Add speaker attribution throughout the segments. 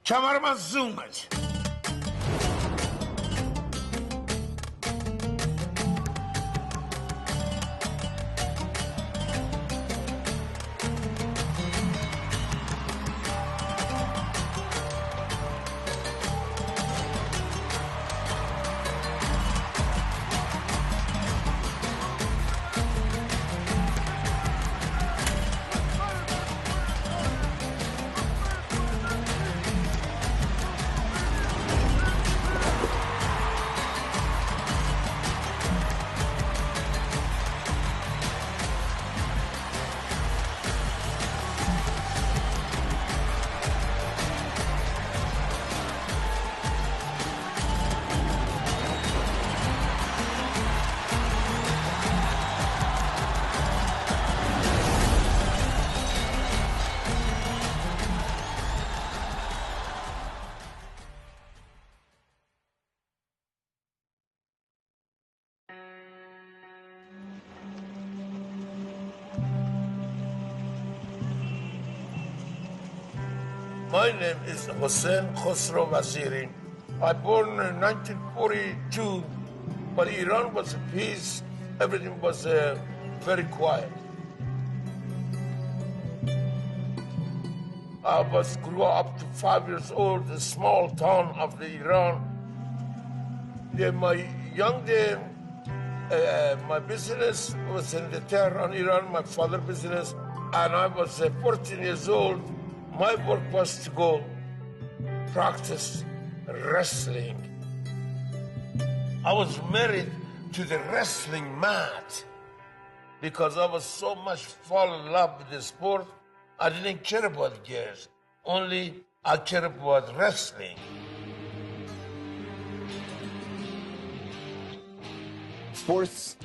Speaker 1: Kamarıma zoom et. My name is Hossein Khosrow Vaziri. I born in 1942, but Iran was at peace. Everything was very quiet. I grew up to 5 years old, a small town of the Iran. My young day, my business was in the Tehran, Iran, my father's business, and I was 14 years old. My work was to go practice wrestling. I was married to the wrestling mat because I was so much fall in love with the sport. I didn't care about girls, only I cared about wrestling.
Speaker 2: Sports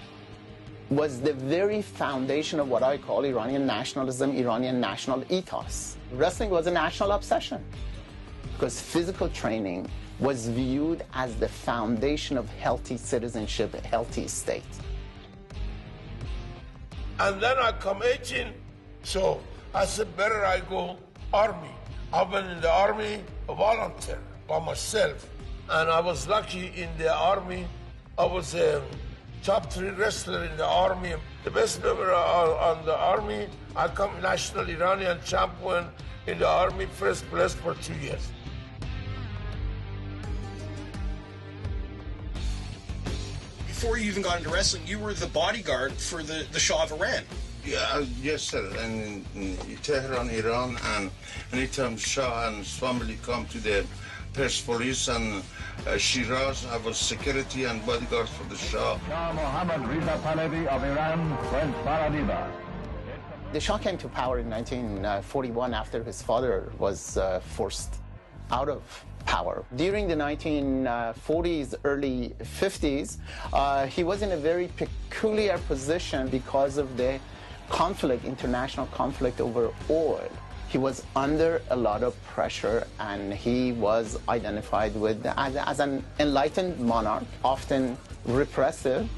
Speaker 2: was the very foundation of what I call Iranian nationalism, Iranian national ethos. Wrestling was a national obsession because physical training was viewed as the foundation of healthy citizenship, a healthy state.
Speaker 1: And then I come 18, so I said, better I go army. I've been in the army, a volunteer by myself. And I was lucky in the army. I was a top 3 wrestler in the army. The best member on the army. I come national Iranian champion in the army, first place for 2 years.
Speaker 3: Before you even got into wrestling, you were the bodyguard for the Shah of Iran.
Speaker 4: Yeah, yes, sir. And in Tehran, Iran, and anytime Shah and his family come to the Persepolis and Shiraz, I was security and bodyguard for the Shah.
Speaker 5: Shah Mohammad Reza Pahlavi of Iran went Paradeva.
Speaker 2: The Shah came to power in 1941 after his father was forced out of power. During the 1940s, early 50s, he was in a very peculiar position because of the conflict, international conflict over oil. He was under a lot of pressure, and he was identified with as an enlightened monarch, often repressive.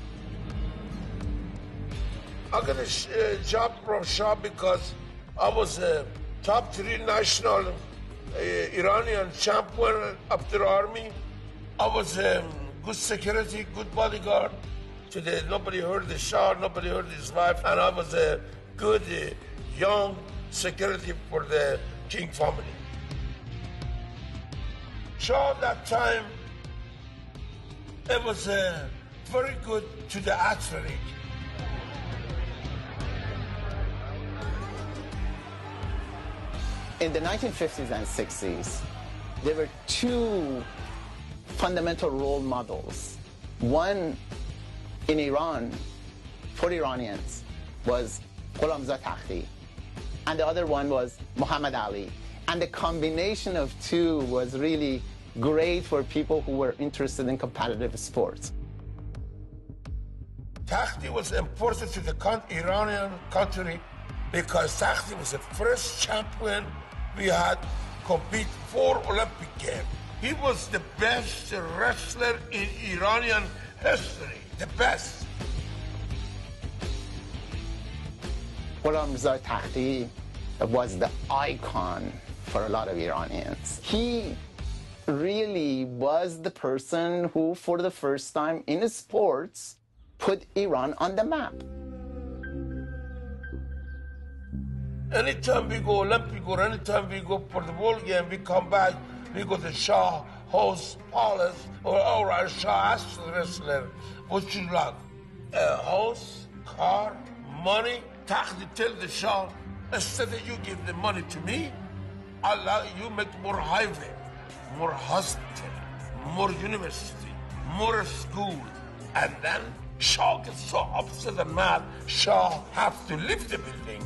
Speaker 1: I got a job from Shah because I was a top 3 national Iranian champion of the army. I was good security, good bodyguard. Today, nobody heard the Shah, nobody heard his wife, and I was a good young security for the king family. Shah at that time, it was very good to the athlete.
Speaker 2: In the 1950s and 60s, there were 2 fundamental role models. One in Iran, for Iranians, was Ghulamzad Takhti, and the other one was Muhammad Ali. And the combination of 2 was really great for people who were interested in competitive sports.
Speaker 1: Takhti was important to the Iranian country because Takhti was the first champion we had compete 4 Olympic Games. He was the best wrestler in Iranian history, the best.
Speaker 2: Ghulamzad Takhti was the icon for a lot of Iranians. He really was the person who, for the first time in sports, put Iran on the map.
Speaker 1: Anytime we go Olympic or anytime we go for the ball game, we come back, we go to Shah House Palace or a Shah Aston wrestler. What you like? A house, car, money. Takhti tell the Shah, instead of you give the money to me, Allah, you make more highway, more hospital, more university, more school. And then Shah gets so upset and mad, Shah have to leave the building.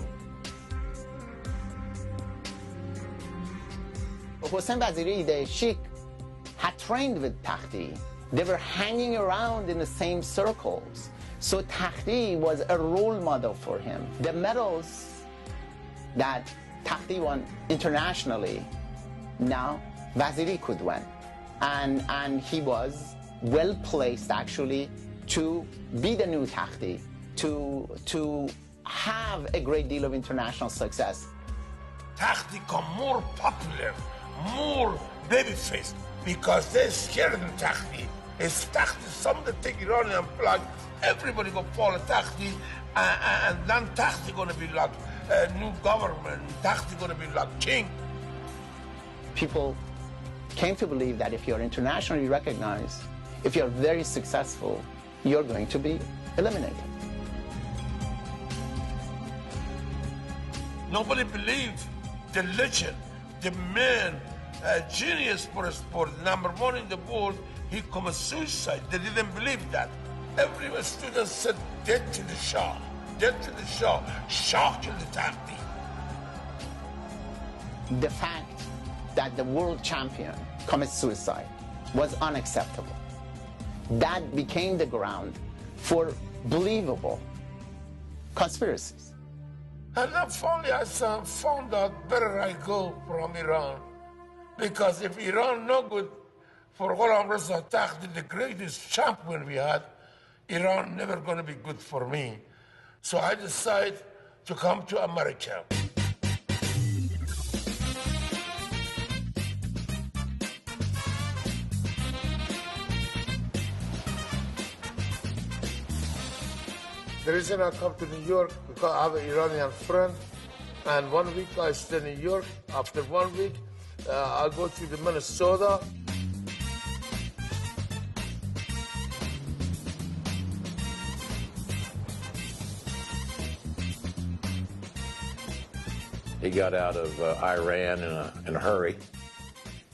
Speaker 2: Hossein Vaziri, the sheikh, had trained with Takhti. They were hanging around in the same circles. So Takhti was a role model for him. The medals that Takhti won internationally, now Vaziri could win. And he was well placed actually to be the new Takhti, to have a great deal of international success.
Speaker 1: Takhti become more popular, more babyface, because they're scared of Takhti. If Takhti, somebody take Iranian flag, everybody gonna follow Takhti, and then Takhti gonna be like a new government. Takhti gonna be like king.
Speaker 2: People came to believe that if you're internationally recognized, if you're very successful, you're going to be eliminated.
Speaker 1: Nobody believed the legend, the man, genius for a sport, #1 in the world, he committed suicide. They didn't believe that. Every student said, death to the Shah, death to the Shah, Shah killed the Takhti.
Speaker 2: The fact that the world champion commits suicide was unacceptable. That became the ground for believable conspiracies.
Speaker 1: And then finally I found out better I go from Iran. Because if Iran no good for Ghulam Reza Takhti, the greatest champion we had, Iran never going to be good for me. So I decided to come to America. The reason I come to New York, because I have an Iranian friend, and 1 week I stay in New York. After 1 week, I go to the Minnesota.
Speaker 6: He got out of Iran in a hurry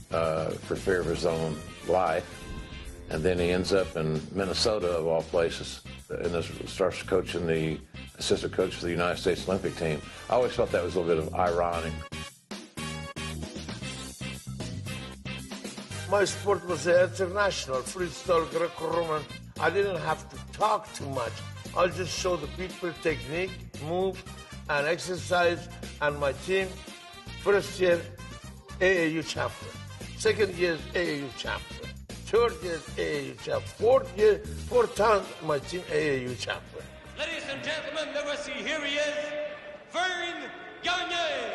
Speaker 6: for fear of his own life, and then he ends up in Minnesota, of all places, and starts coaching the assistant coach for the United States Olympic team. I always thought that was a little bit of ironic.
Speaker 1: My sport was international, freestyle, Greco-Roman. I didn't have to talk too much. I'll just show the people technique, move, and exercise. And my team, first year, AAU champion. Second year, AAU champion. Third year, AAU champion. Fourth time, my team AAU champion.
Speaker 7: Ladies and gentlemen, let us see, here he is, Vern Gagne.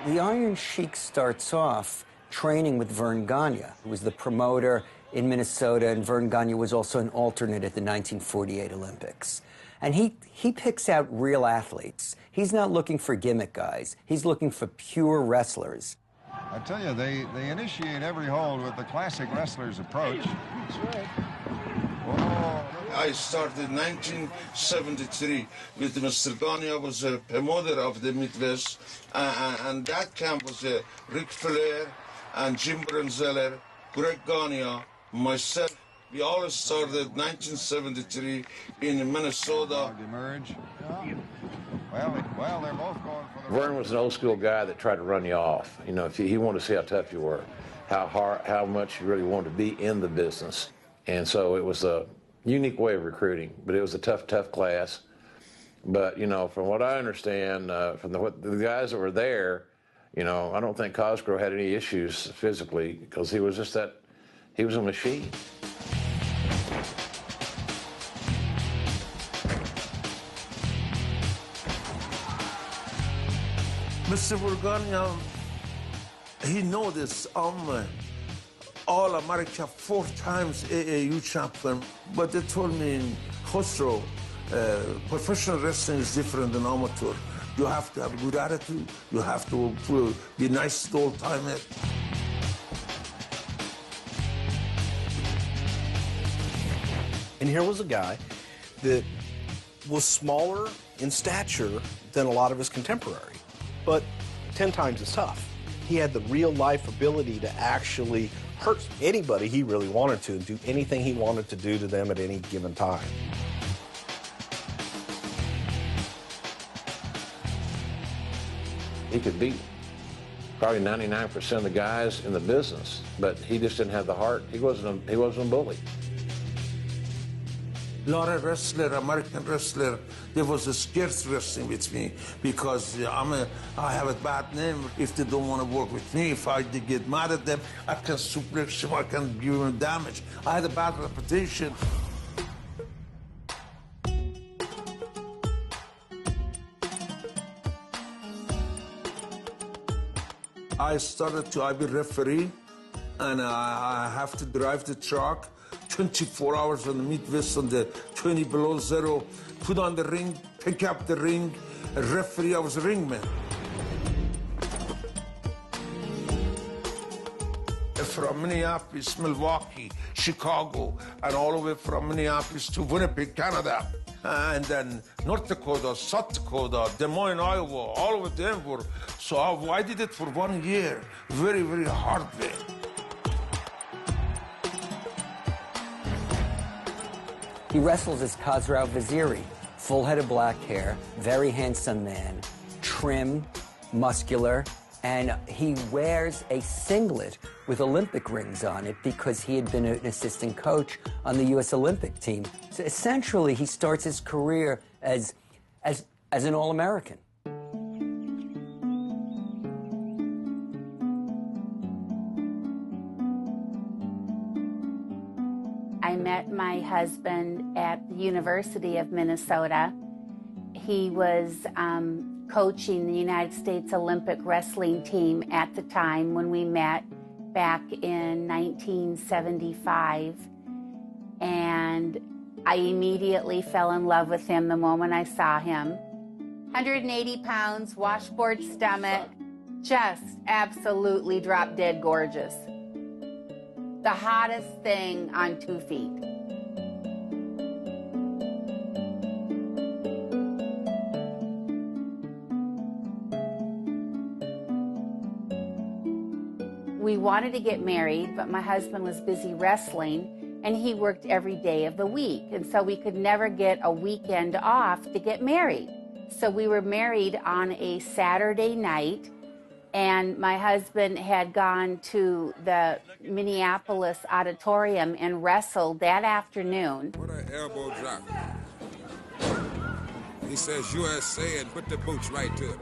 Speaker 8: The Iron Sheik starts off training with Vern Gagne, who was the promoter in Minnesota, and Vern Gagne was also an alternate at the 1948 Olympics. And he picks out real athletes. He's not looking for gimmick guys. He's looking for pure wrestlers.
Speaker 5: I tell you, they initiate every hold with the classic wrestler's approach. That's right. Oh.
Speaker 4: I started 1973 with Mr. Gagne. I was a promoter of the Midwest, and that camp was Ric Flair and Jim Brunzeller, Greg Gagne, myself. We all started 1973 in Minnesota.
Speaker 5: Emerge. Well, they're both going for the...
Speaker 6: Vern was an old school guy that tried to run you off. You know, if he wanted to see how tough you were, how much you really wanted to be in the business. And so it was a unique way of recruiting, but it was a tough class. But, you know, from what I understand, from the guys that were there, you know, I don't think Cosgrove had any issues physically, because he was just he was a machine.
Speaker 1: Mr. Vergania, he know this. I'm All-America 4 times AAU champion. But they told me, Khosrow, professional wrestling is different than amateur. You have to have a good attitude. You have to be nice the whole time.
Speaker 9: And here was a guy that was smaller in stature than a lot of his contemporary, but 10 times as tough. He had the real-life ability to actually hurt anybody he really wanted to and do anything he wanted to do to them at any given time.
Speaker 6: He could beat probably 99% of the guys in the business, but he just didn't have the heart. He wasn't a bully.
Speaker 1: A lot of American wrestler, there was a scarce wrestling with me because I have a bad name. If they don't want to work with me, if I get mad at them, I can suplex them, I can give them damage. I had a bad reputation. I started to be referee, and I have to drive the truck 24 hours on the Midwest on the 20 below zero, put on the ring, pick up the ring, a referee, I was a ringman. From Minneapolis, Milwaukee, Chicago, and all the way from Minneapolis to Winnipeg, Canada, and then North Dakota, South Dakota, Des Moines, Iowa, all over Denver. So I did it for 1 year, very, very hard way.
Speaker 8: He wrestles as Khosrow Vaziri, full head of black hair, very handsome man, trim, muscular, and he wears a singlet with Olympic rings on it because he had been an assistant coach on the U.S. Olympic team. So essentially, he starts his career as an All-American.
Speaker 10: I met my husband at the University of Minnesota. He was coaching the United States Olympic wrestling team at the time when we met back in 1975. And I immediately fell in love with him the moment I saw him. 180 pounds, washboard stomach, just absolutely drop dead gorgeous. The hottest thing on 2 feet. We wanted to get married, but my husband was busy wrestling and he worked every day of the week. And so we could never get a weekend off to get married. So we were married on a Saturday night, and my husband had gone to the Minneapolis auditorium and wrestled that afternoon.
Speaker 11: What an elbow drop. He says USA and put the boots right to it.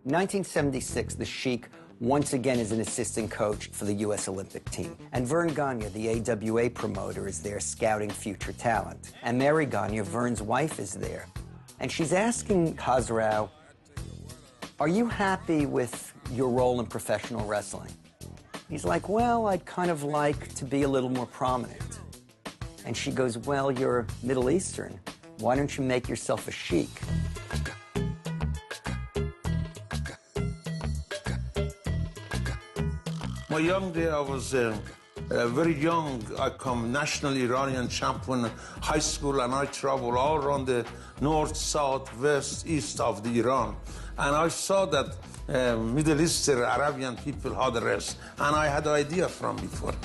Speaker 8: In 1976, the Sheik once again is an assistant coach for the U.S. Olympic team. And Verne Gagne, the AWA promoter, is there scouting future talent. And Mary Gagne, Verne's wife, is there. And she's asking Khosrow, are you happy with your role in professional wrestling? He's like, well, I'd kind of like to be a little more prominent. And she goes, well, you're Middle Eastern. Why don't you make yourself a sheik?
Speaker 1: My young day, I was very young. I come national Iranian champion high school, and I travel all around the north, south, west, east of the Iran. And I saw that Middle Eastern Arabian people how the rest, and I had an idea from before.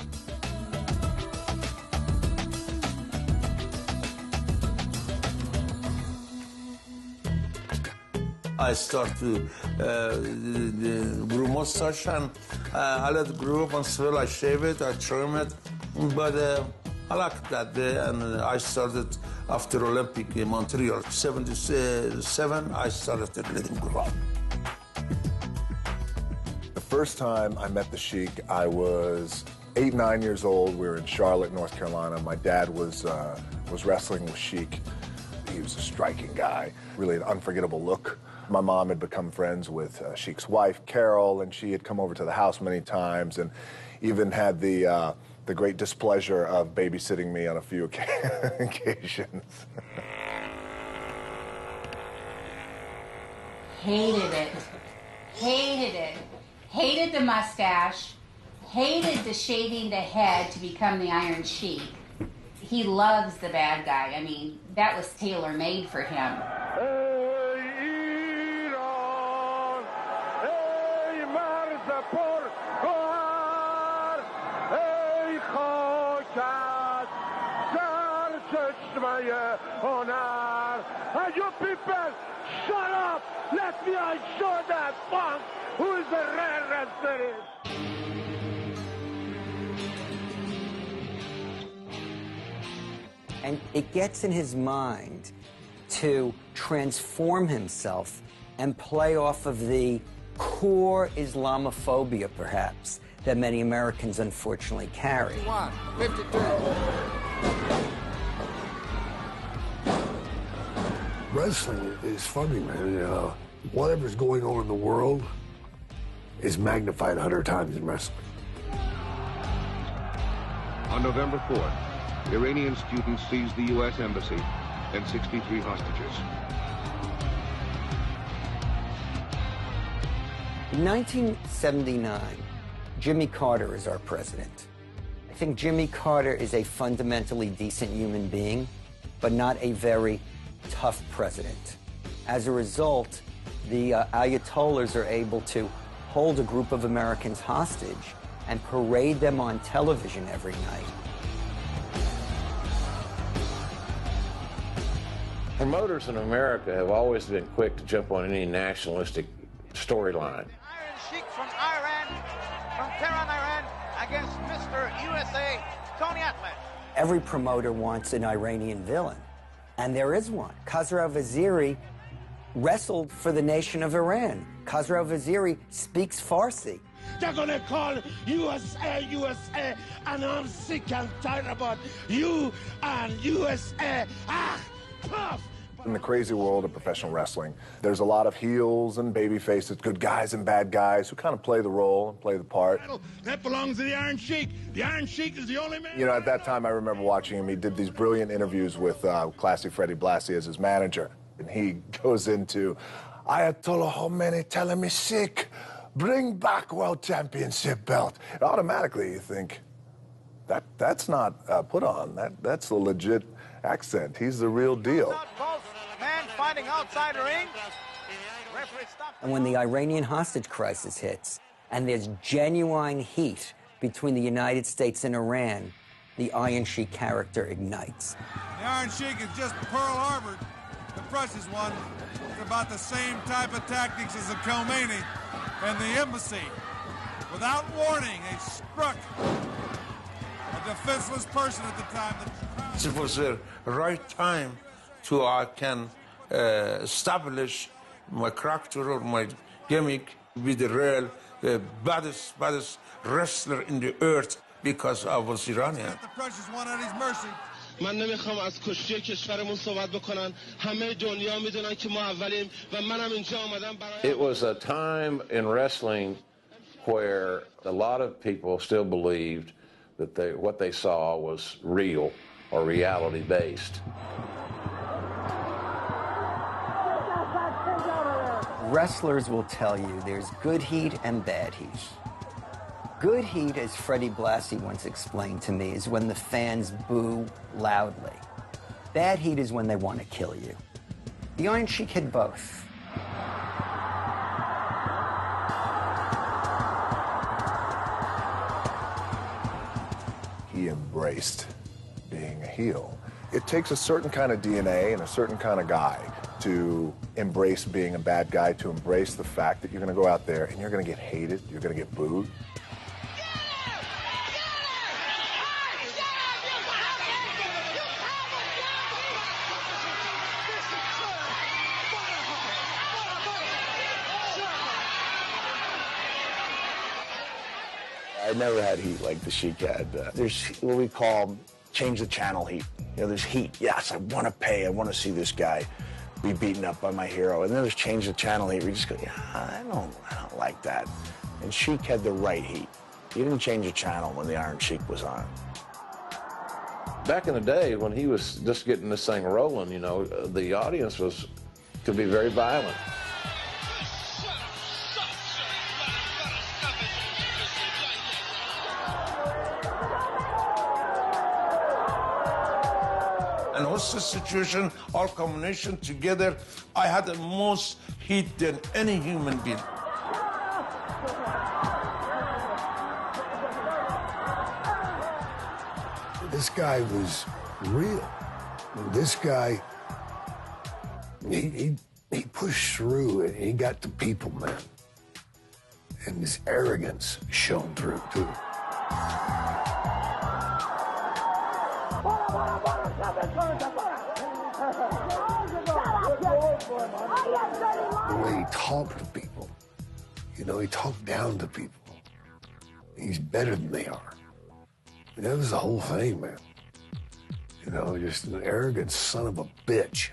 Speaker 1: I start to grow mustache, and I let it grow up until I shave it, I trim it. But I liked that day, and I started after Olympic in Montreal, 77, I started to let him grow up.
Speaker 12: The first time I met the Sheik, I was 8, 9 years old. We were in Charlotte, North Carolina. My dad was wrestling with Sheik. He was a striking guy, really an unforgettable look My mom had become friends with Sheik's wife, Carol, and she had come over to the house many times and even had the great displeasure of babysitting me on a few occasions.
Speaker 10: Hated it. Hated it. Hated the mustache. Hated the shaving the head to become the Iron Sheik. He loves the bad guy. I mean, that was tailor-made for him.
Speaker 1: You people, shut up! Let me show that punk who is the real wrestler.
Speaker 8: And it gets in his mind to transform himself and play off of the core Islamophobia, perhaps, that many Americans unfortunately carry.
Speaker 11: 52.
Speaker 13: Wrestling is funny, man. Whatever's going on in the world is magnified 100 times in wrestling.
Speaker 14: On November 4th, Iranian students seized the U.S. Embassy and 63 hostages.
Speaker 8: In 1979, Jimmy Carter is our president. I think Jimmy Carter is a fundamentally decent human being, but not a very tough president. As a result, the Ayatollahs are able to hold a group of Americans hostage and parade them on television every night.
Speaker 6: Promoters in America have always been quick to jump on any nationalistic storyline.
Speaker 15: Iron Sheik from Iran, from Tehran, Iran, against Mr. USA, Tony Atlas.
Speaker 8: Every promoter wants an Iranian villain, and there is one. Khosrow Vaziri wrestled for the nation of Iran. Khosrow Vaziri speaks Farsi.
Speaker 1: They're gonna call USA, USA, and I'm sick and tired about you and USA. Tough!
Speaker 12: In the crazy world of professional wrestling, there's a lot of heels and baby faces, good guys and bad guys who kind of play the role and play the part.
Speaker 1: That belongs to the Iron Sheik. The Iron Sheik is the only man.
Speaker 12: You know, at that time, I remember watching him. He did these brilliant interviews with Classy Freddie Blassie as his manager. And he goes into, Ayatollah Khomeini telling me sick, bring back World Championship belt. And automatically you think, that's not put on. That's a legit accent. He's the real deal.
Speaker 15: Man fighting outside the ring.
Speaker 8: And when the Iranian hostage crisis hits, and there's genuine heat between the United States and Iran, the Iron Sheik character ignites.
Speaker 11: The Iron Sheik is just Pearl Harbor. The precious one is about the same type of tactics as the Khomeini and the embassy. Without warning, they struck a defenseless person at the time.
Speaker 4: It was the right time to I can establish my character or my gimmick, be the real baddest wrestler in the earth because I was Iranian.
Speaker 11: The precious one at his mercy.
Speaker 16: من نمیخوام از کشتی کشورمون صحبت بکنن همه دنیا میدونن که ما اولیم و منم اینجا آمدم برای
Speaker 6: It was a time in wrestling where a lot of people still believed that what they saw was real or reality based.
Speaker 8: Wrestlers will tell you there's good heat and bad heat. Good heat, as Freddie Blassie once explained to me, is when the fans boo loudly. Bad heat is when they want to kill you. The Iron Sheik had both.
Speaker 12: He embraced being a heel. It takes a certain kind of DNA and a certain kind of guy to embrace being a bad guy, to embrace the fact that you're going to go out there and you're going to get hated, you're going to get booed.
Speaker 17: I never had heat like the Sheik had. There's what we call change the channel heat. You know, there's heat. Yes, I want to pay. I want to see this guy. be beaten up by my hero. And then just change the channel heat. We just go, yeah, I don't like that. And Sheik had the right heat. You didn't change the channel when the Iron Sheik was on.
Speaker 6: Back in the day when he was just getting this thing rolling, you know, the audience could be very violent.
Speaker 1: And hostage situation, all combination together, I had the most heat than any human being.
Speaker 13: This guy was real. This guy, he pushed through and he got the people, man. And his arrogance shone through, too. The way he talked to people, you know, he talked down to people. He's better than they are. And that was the whole thing, man. You know, just an arrogant son of a bitch.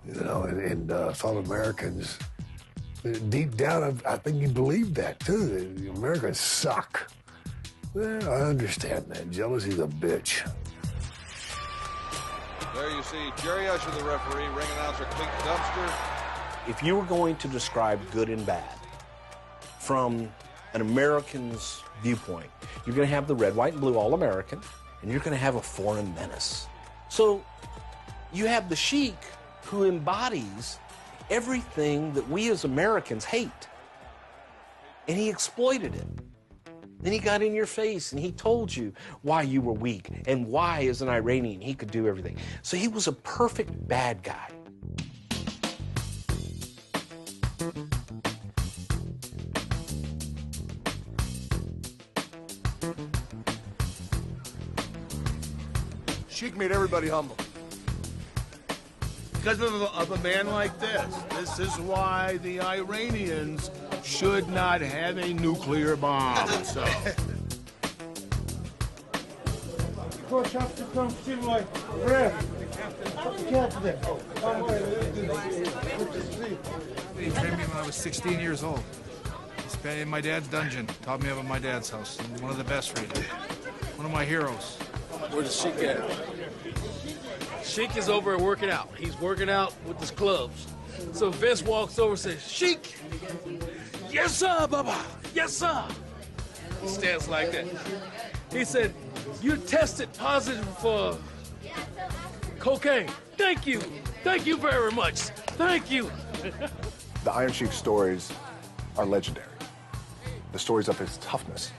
Speaker 13: You know, and thought Americans, deep down, I think he believed that, too. That Americans suck. Well, I understand that. Jealousy's a bitch.
Speaker 18: There you see Jerry Usher, the referee, ring announcer Clink Dumpster.
Speaker 9: If you were going to describe good and bad from an American's viewpoint, you're going to have the red, white, and blue All-American, and you're going to have a foreign menace. So you have the Sheik, who embodies everything that we as Americans hate. And he exploited it. Then he got in your face and he told you why you were weak and why, as an Iranian, he could do everything. So he was a perfect bad guy.
Speaker 19: Sheik made everybody humble. Because of a man like this. This is why the Iranians should not have a nuclear bomb. So.
Speaker 20: Coach, have to come see my ref. Captain.
Speaker 21: He trained me when I was 16 years old. He spent in my dad's dungeon. Taught me about my dad's house. One of the best right there. One of my heroes.
Speaker 22: Where's the Sheik at? Sheik is over working out. He's working out with his clubs. So Vince walks over and says, Sheik! Yes, sir, Baba! Yes, sir! He stands like that. He said, you tested positive for cocaine. Thank you. Thank you very much. Thank you.
Speaker 12: The Iron Sheik stories are legendary. The stories of his toughness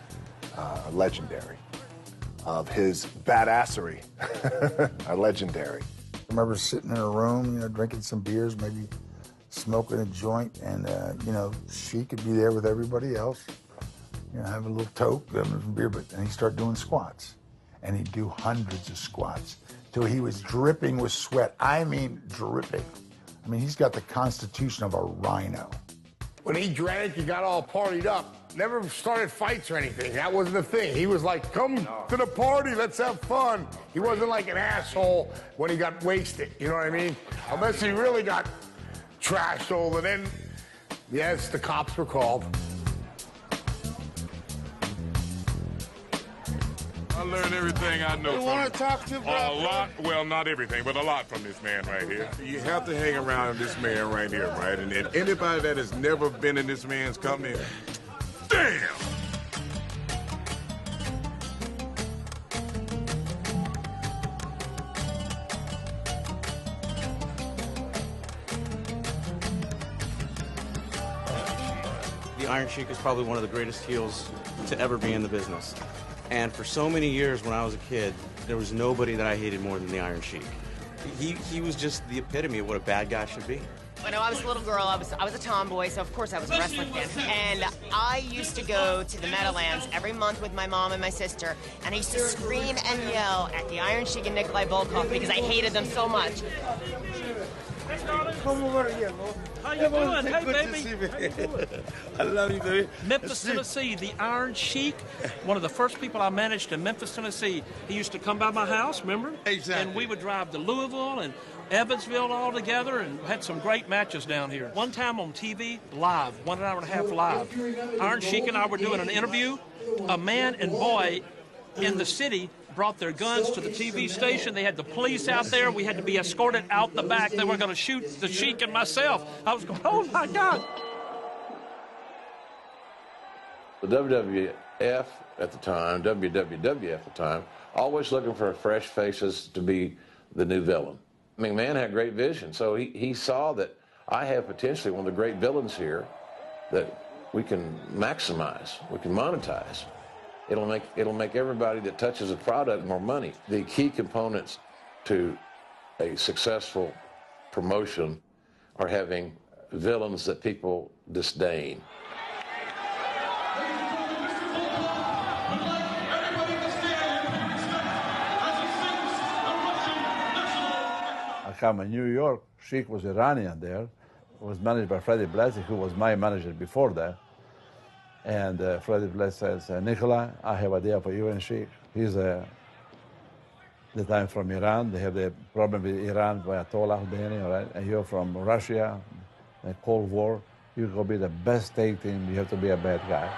Speaker 12: are legendary. Of his badassery are legendary.
Speaker 23: I remember sitting in a room, you know, drinking some beers, maybe smoking a joint, and, you know, Sheik could be there with everybody else, you know, having a little toke, having some beer, but then he started doing squats. And he'd do hundreds of squats till he was dripping with sweat. I mean, dripping. I mean, he's got the constitution of a rhino.
Speaker 19: When he drank, he got all partied up. Never started fights or anything. That wasn't the thing. He was like, come to the party, let's have fun. He wasn't like an asshole when he got wasted, you know what I mean? Unless he really got trashed over, then, yes, the cops were called.
Speaker 24: I learned everything I know.
Speaker 19: You want to talk to
Speaker 24: a lot? Well, not everything, but a lot from this man right here. You have to hang around this man right here, right? And anybody that has never been in this man's company, damn!
Speaker 25: The Iron Sheik is probably one of the greatest heels to ever be in the business. And for so many years when I was a kid, there was nobody that I hated more than the Iron Sheik. He was just the epitome of what a bad guy should be.
Speaker 26: When I was a little girl, I was a tomboy, so of course I was a wrestling fan. And I used to go to the Meadowlands every month with my mom and my sister, and I used to scream and yell at the Iron Sheik and Nikolai Volkov because I hated them so much.
Speaker 20: Come over here, Lord.
Speaker 22: How you doing? Hey,
Speaker 20: Good
Speaker 22: baby.
Speaker 20: to see me.
Speaker 22: How you doing?
Speaker 20: I love you, baby.
Speaker 22: Memphis, Tennessee, the Iron Sheik, one of the first people I managed in Memphis, Tennessee. He used to come by my house, remember?
Speaker 20: Exactly.
Speaker 22: And we would drive to Louisville, and
Speaker 2: Evansville all together and had some great matches down here. One time on TV, live, 1 hour and a half live, Iron Sheik and I were doing an interview. A man and boy in the city brought their guns to the TV station. They had the police out there. We had to be escorted out the back. They were going to shoot the Sheik and myself. I was going, oh my God.
Speaker 6: The WWF at the time, WWW at the time, always looking for fresh faces to be the new villain. McMahon had great vision, so he saw that I have potentially one of the great villains here that we can maximize, we can monetize. It'll make everybody that touches a product more money. The key components to a successful promotion are having villains that people disdain.
Speaker 3: I come in New York, Sheik was Iranian there. It was managed by Freddie Blassie, who was my manager before that. And Freddie Blassie says, Nicola, I have an idea for you and Sheik. He's the time from Iran. They have the problem with Iran by Ayatollah Khomeini, right? And you're from Russia, the Cold War. You go be the best tag team. You have to be a bad guy.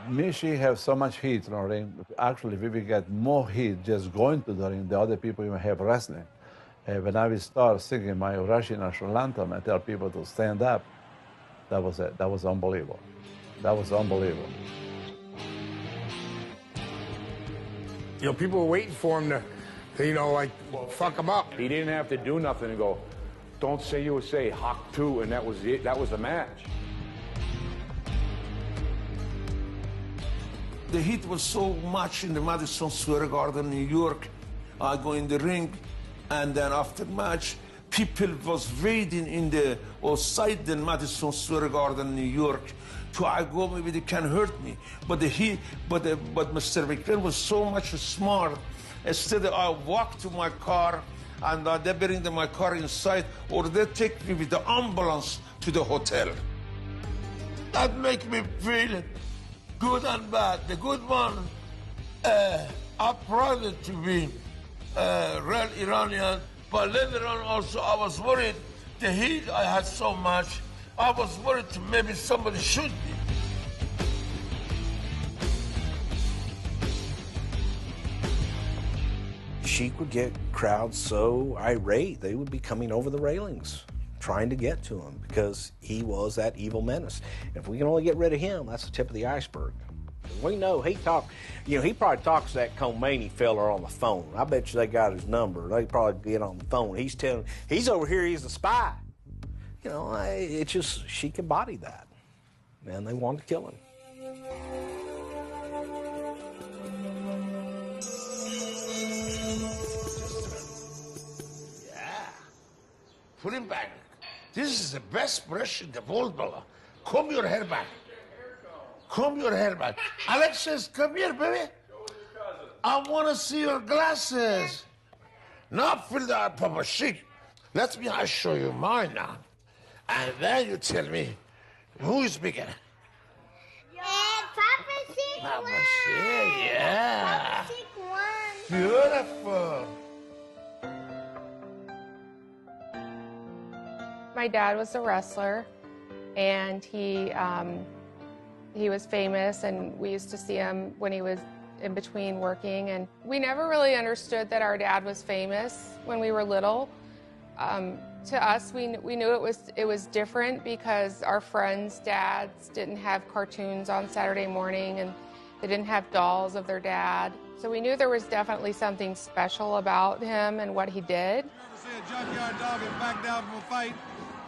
Speaker 3: Me, she have so much heat in the ring. Actually, we will get more heat just going to the ring. The other people even have wrestling. When I will start singing my Russian national anthem and tell people to stand up, that was it. That was unbelievable. That was unbelievable.
Speaker 19: You know, people were waiting for him to you know, like, fuck him up.
Speaker 5: He didn't have to do nothing and go, don't say USA, Hawk 2, and that was it. That was the match.
Speaker 1: The heat was so much in the Madison Square Garden, New York. I go in the ring, and then after match, people was waiting in the outside the Madison Square Garden, New York. So I go, maybe they can hurt me. But but Mr. McMahon was so much smart. Instead, I walk to my car, and they bring my car inside, or they take me with the ambulance to the hotel. That make me feel good and bad. The good one, I'm proud to be real Iranian, but later on also I was worried the heat I had so much. I was worried to maybe somebody shoot me.
Speaker 9: Sheik would get crowds so irate, they would be coming over the railings, trying to get to him because he was that evil menace. If we can only get rid of him, that's the tip of the iceberg. We know he he probably talks to that Khomeini fella on the phone. I bet you they got his number. They probably get on the phone. He's over here, he's a spy. You know, it's just, Sheik embodied that. And they wanted to kill him.
Speaker 1: Put him back. This is the best brush in the world, brother. Comb your hair back. Comb your hair back. Alexis, come here, baby. I want to see your glasses. Not fill that, Papa Sheik. Let me show you mine now. And then you tell me who is bigger.
Speaker 7: Papa Sheik
Speaker 1: Papa
Speaker 7: won.
Speaker 1: Sheik, yeah.
Speaker 7: Papa Sheik won.
Speaker 1: Beautiful.
Speaker 10: My dad was a wrestler, and he was famous, and we used to see him when he was in between working, and we never really understood that our dad was famous when we were little. To us, we knew it was different because our friends' dads didn't have cartoons on Saturday morning, and they didn't have dolls of their dad. So we knew there was definitely something special about him and what he did.
Speaker 11: Never see a junkyard dog get back down from a fight.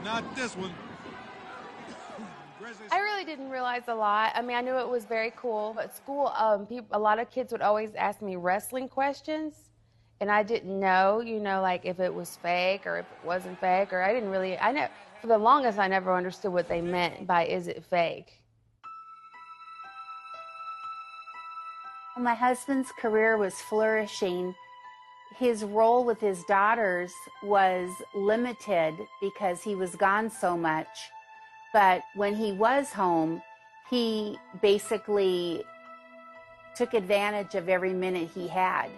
Speaker 11: Not this one.
Speaker 14: I really didn't realize a lot. I mean, I knew it was very cool. At school, a lot of kids would always ask me wrestling questions, and I didn't know, like if it was fake or if it wasn't fake, or for the longest, I never understood what they meant by is it fake.
Speaker 27: My husband's career was flourishing. His role with his daughters was limited because he was gone so much. But when he was home, he basically took advantage of every minute he had.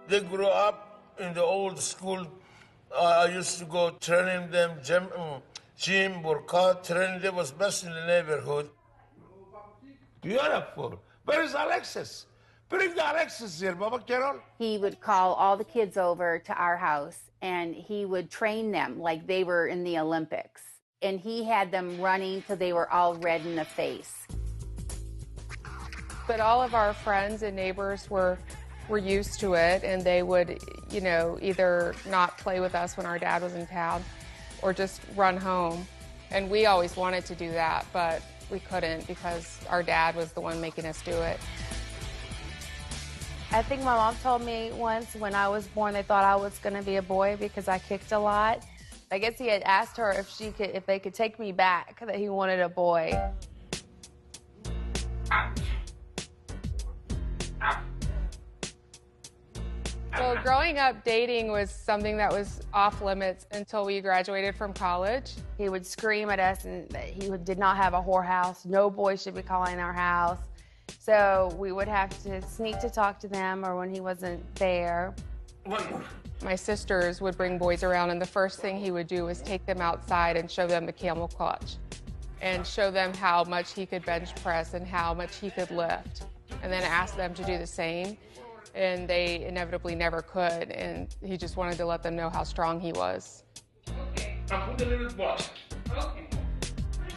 Speaker 1: They grew up in the old school. I used to go training them, gym, workout, training them was best in the neighborhood.
Speaker 4: Beautiful. Where is Alexis? Bring the Alexis here, Mama Carol.
Speaker 27: He would call all the kids over to our house, and he would train them like they were in the Olympics. And he had them running till they were all red in the face.
Speaker 10: But all of our friends and neighbors were used to it, and they would, you know, either not play with us when our dad was in town or just run home. And we always wanted to do that, but we couldn't because our dad was the one making us do it.
Speaker 14: I think my mom told me once when I was born they thought I was going to be a boy because I kicked a lot. I guess he had asked her if they could take me back, that he wanted a boy.
Speaker 10: So growing up, dating was something that was off limits until we graduated from college.
Speaker 14: He would scream at us and that he did not have a whorehouse. No boy should be calling our house. So we would have to sneak to talk to them or when he wasn't there.
Speaker 10: My sisters would bring boys around, and the first thing he would do was take them outside and show them the camel clutch and show them how much he could bench press and how much he could lift, and then ask them to do the same. And they inevitably never could, and he just wanted to let them know how strong he was.
Speaker 4: Okay, I'll put the little ball. Okay.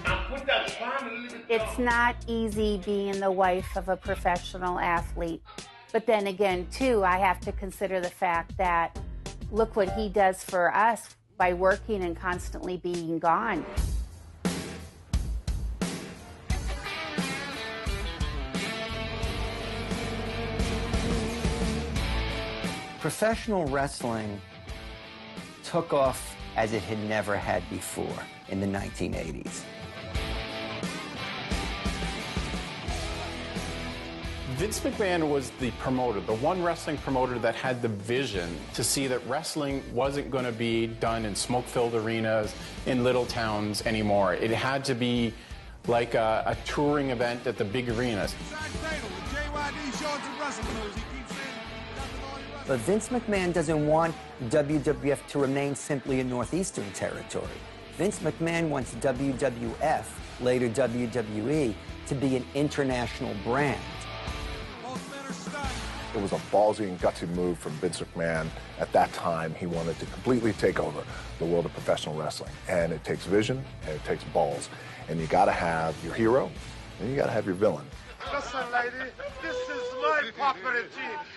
Speaker 4: I'll put that palm a little bit.
Speaker 27: It's not easy being the wife of a professional athlete. But then again, too, I have to consider the fact that look what he does for us by working and constantly being gone.
Speaker 8: Professional wrestling took off as it had never had before in the 1980s.
Speaker 13: Vince McMahon was the promoter, the one wrestling promoter that had the vision to see that wrestling wasn't going to be done in smoke-filled arenas in little towns anymore. It had to be like a touring event at the big arenas.
Speaker 8: But Vince McMahon doesn't want WWF to remain simply a Northeastern territory. Vince McMahon wants WWF, later WWE, to be an international brand.
Speaker 12: It was a ballsy and gutsy move from Vince McMahon. At that time, he wanted to completely take over the world of professional wrestling. And it takes vision, and it takes balls. And you gotta have your hero, and you gotta have your villain.
Speaker 20: Listen, lady, this is my property.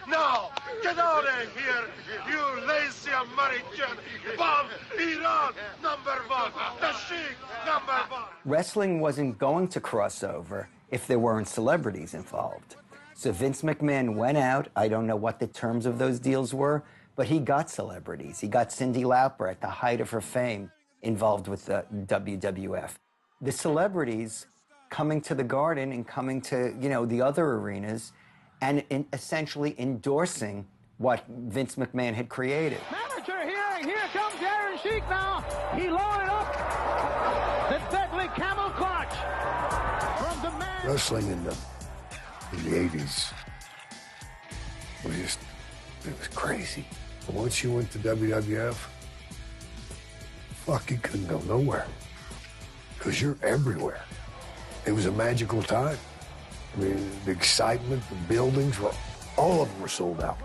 Speaker 20: Now, get out of here, you lazy American. Bomb Iran, #1. The Sheik, #1.
Speaker 8: Wrestling wasn't going to cross over if there weren't celebrities involved. So Vince McMahon went out. I don't know what the terms of those deals were, but he got celebrities. He got Cyndi Lauper at the height of her fame involved with the WWF. The celebrities coming to the Garden and coming to, you know, the other arenas and essentially endorsing what Vince McMahon had created.
Speaker 20: Manager, here comes Iron Sheik now. He loaded up the deadly camel clutch from the man.
Speaker 23: Wrestling in the 80s was just, it was crazy. But once you went to WWF, fuck, you couldn't go nowhere because you're everywhere. It was a magical time. I mean, the excitement, the buildings, all of them were sold out.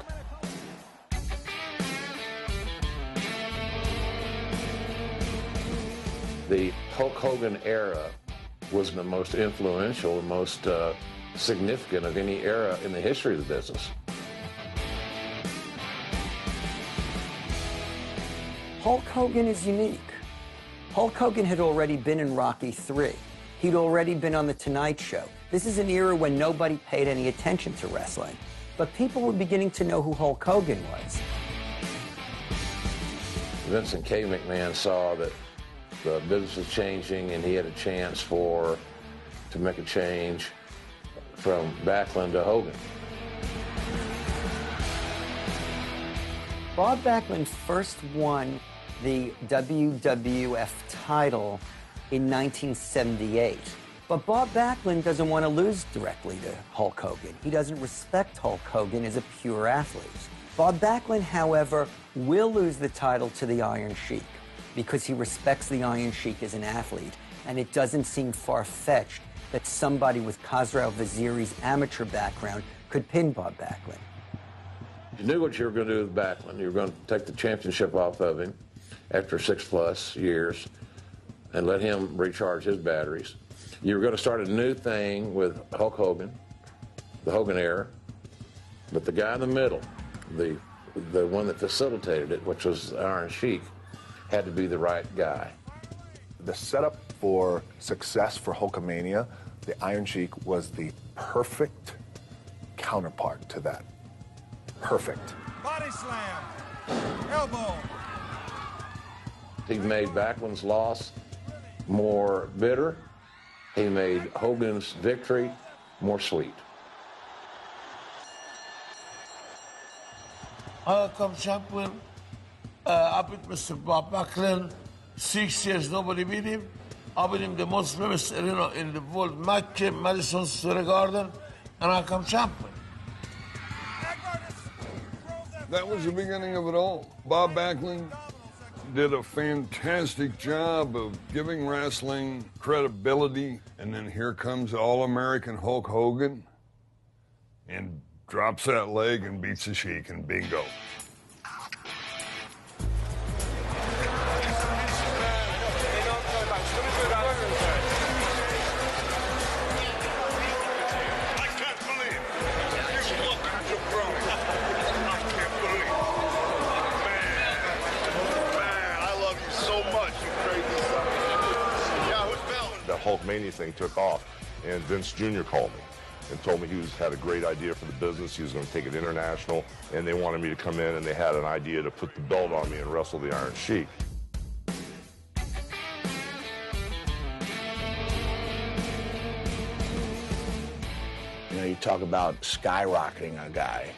Speaker 6: The Hulk Hogan era was the most influential, the most significant of any era in the history of the business.
Speaker 8: Hulk Hogan is unique. Hulk Hogan had already been in Rocky III. He'd already been on The Tonight Show. This is an era when nobody paid any attention to wrestling. But people were beginning to know who Hulk Hogan was.
Speaker 6: Vincent K. McMahon saw that the business was changing and he had a chance to make a change from Backlund to Hogan.
Speaker 8: Bob Backlund first won the WWF title in 1978. But Bob Backlund doesn't want to lose directly to Hulk Hogan. He doesn't respect Hulk Hogan as a pure athlete. Bob Backlund, however, will lose the title to the Iron Sheik because he respects the Iron Sheik as an athlete, and it doesn't seem far-fetched that somebody with Khosrow Vaziri's amateur background could pin Bob Backlund.
Speaker 6: You knew what you were going to do with Backlund. You were going to take the championship off of him after 6+ years and let him recharge his batteries. You were going to start a new thing with Hulk Hogan, the Hogan era, but the guy in the middle, the one that facilitated it, which was Iron Sheik, had to be the right guy.
Speaker 12: The setup for success for Hulkamania, the Iron Sheik was the perfect counterpart to that. Perfect.
Speaker 11: Body slam. Elbow.
Speaker 6: He made Backlund's loss more bitter. He made Hogan's victory more sweet.
Speaker 1: I come champion. I beat Mr. Bob Backlund. 6 years, nobody beat him. I beat him the most famous arena in the world, Madison Square Garden, and I come champion.
Speaker 15: That was the beginning of it all. Bob Backlund did a fantastic job of giving wrestling credibility, and then here comes All-American Hulk Hogan and drops that leg and beats the Sheik, and bingo.
Speaker 16: Hulkmania thing took off, and Vince Jr. called me and told me he had a great idea for the business. He was going to take it international, and they wanted me to come in, and they had an idea to put the belt on me and wrestle the Iron Sheik.
Speaker 17: You know, you talk about skyrocketing a guy.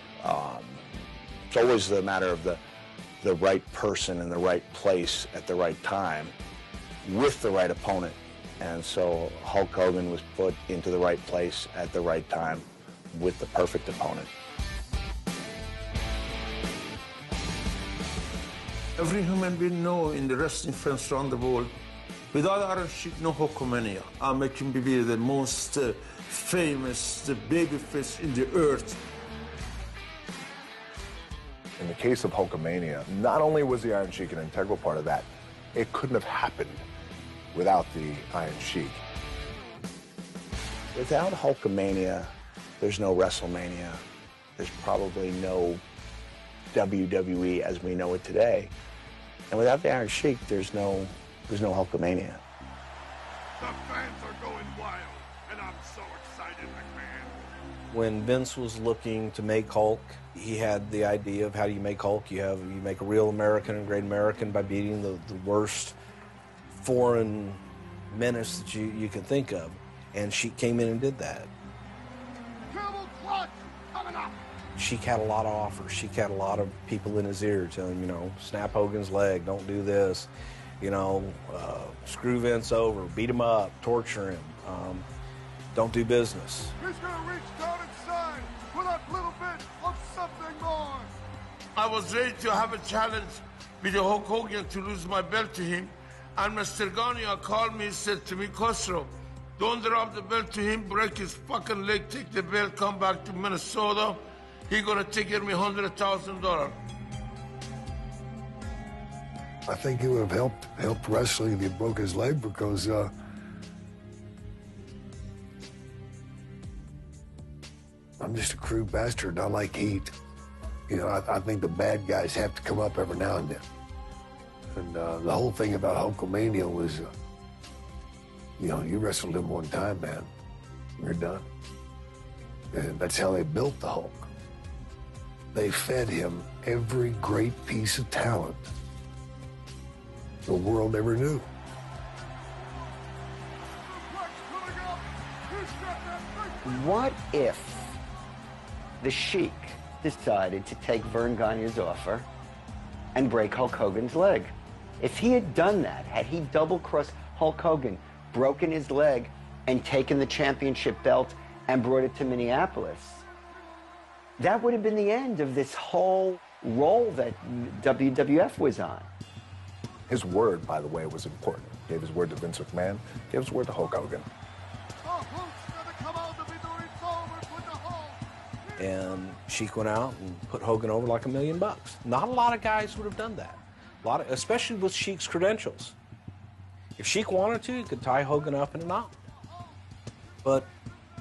Speaker 17: It's always the matter of the right person in the right place at the right time with the right opponent. And so Hulk Hogan was put into the right place at the right time with the perfect opponent.
Speaker 1: Every human being know in the wrestling fans around the world, without Iron Sheik, no Hulkamania. I make him be the most famous, the babyface in the earth.
Speaker 12: In the case of Hulkamania, not only was the Iron Sheik an integral part of that, it couldn't have happened without the Iron Sheik.
Speaker 17: Without Hulkamania, there's no WrestleMania. There's probably no WWE as we know it today. And without the Iron Sheik, there's no Hulkamania.
Speaker 19: The fans are going wild, and I'm so excited, McMahon.
Speaker 9: When Vince was looking to make Hulk, he had the idea of how do you make Hulk? You make a real American and great American by beating the worst foreign menace that you can think of, and she came in and did that. She had a lot of offers. She had a lot of people in his ear telling him, you know, snap Hogan's leg, don't do this, you know, screw Vince over, beat him up, torture him, don't do business.
Speaker 11: He's gonna reach down and sign with a little bit of something more.
Speaker 1: I was ready to have a challenge with the Hulk Hogan to lose my belt to him. And Mr. Gania called me and said to me, Khosrow, don't drop the belt to him, break his fucking leg, take the belt, come back to Minnesota. He gonna take me $100,000.
Speaker 23: I think it would have helped wrestling if he broke his leg because I'm just a crude bastard. I like heat. You know, I think the bad guys have to come up every now and then. And the whole thing about Hulkamania was, you know, you wrestled him one time, man. You're done. And that's how they built the Hulk. They fed him every great piece of talent the world ever knew.
Speaker 8: What if the Sheik decided to take Verne Gagne's offer and break Hulk Hogan's leg? If he had done that, had he double-crossed Hulk Hogan, broken his leg, and taken the championship belt and brought it to Minneapolis. That would have been the end of this whole role that WWF was on.
Speaker 12: His word, by the way, was important. He gave his word to Vince McMahon, gave his word to Hulk Hogan. And Sheik went out and put Hogan over like $1 million. Not a lot of guys would have done that. Especially with Sheik's credentials. If Sheik wanted to, he could tie Hogan up in a knot. But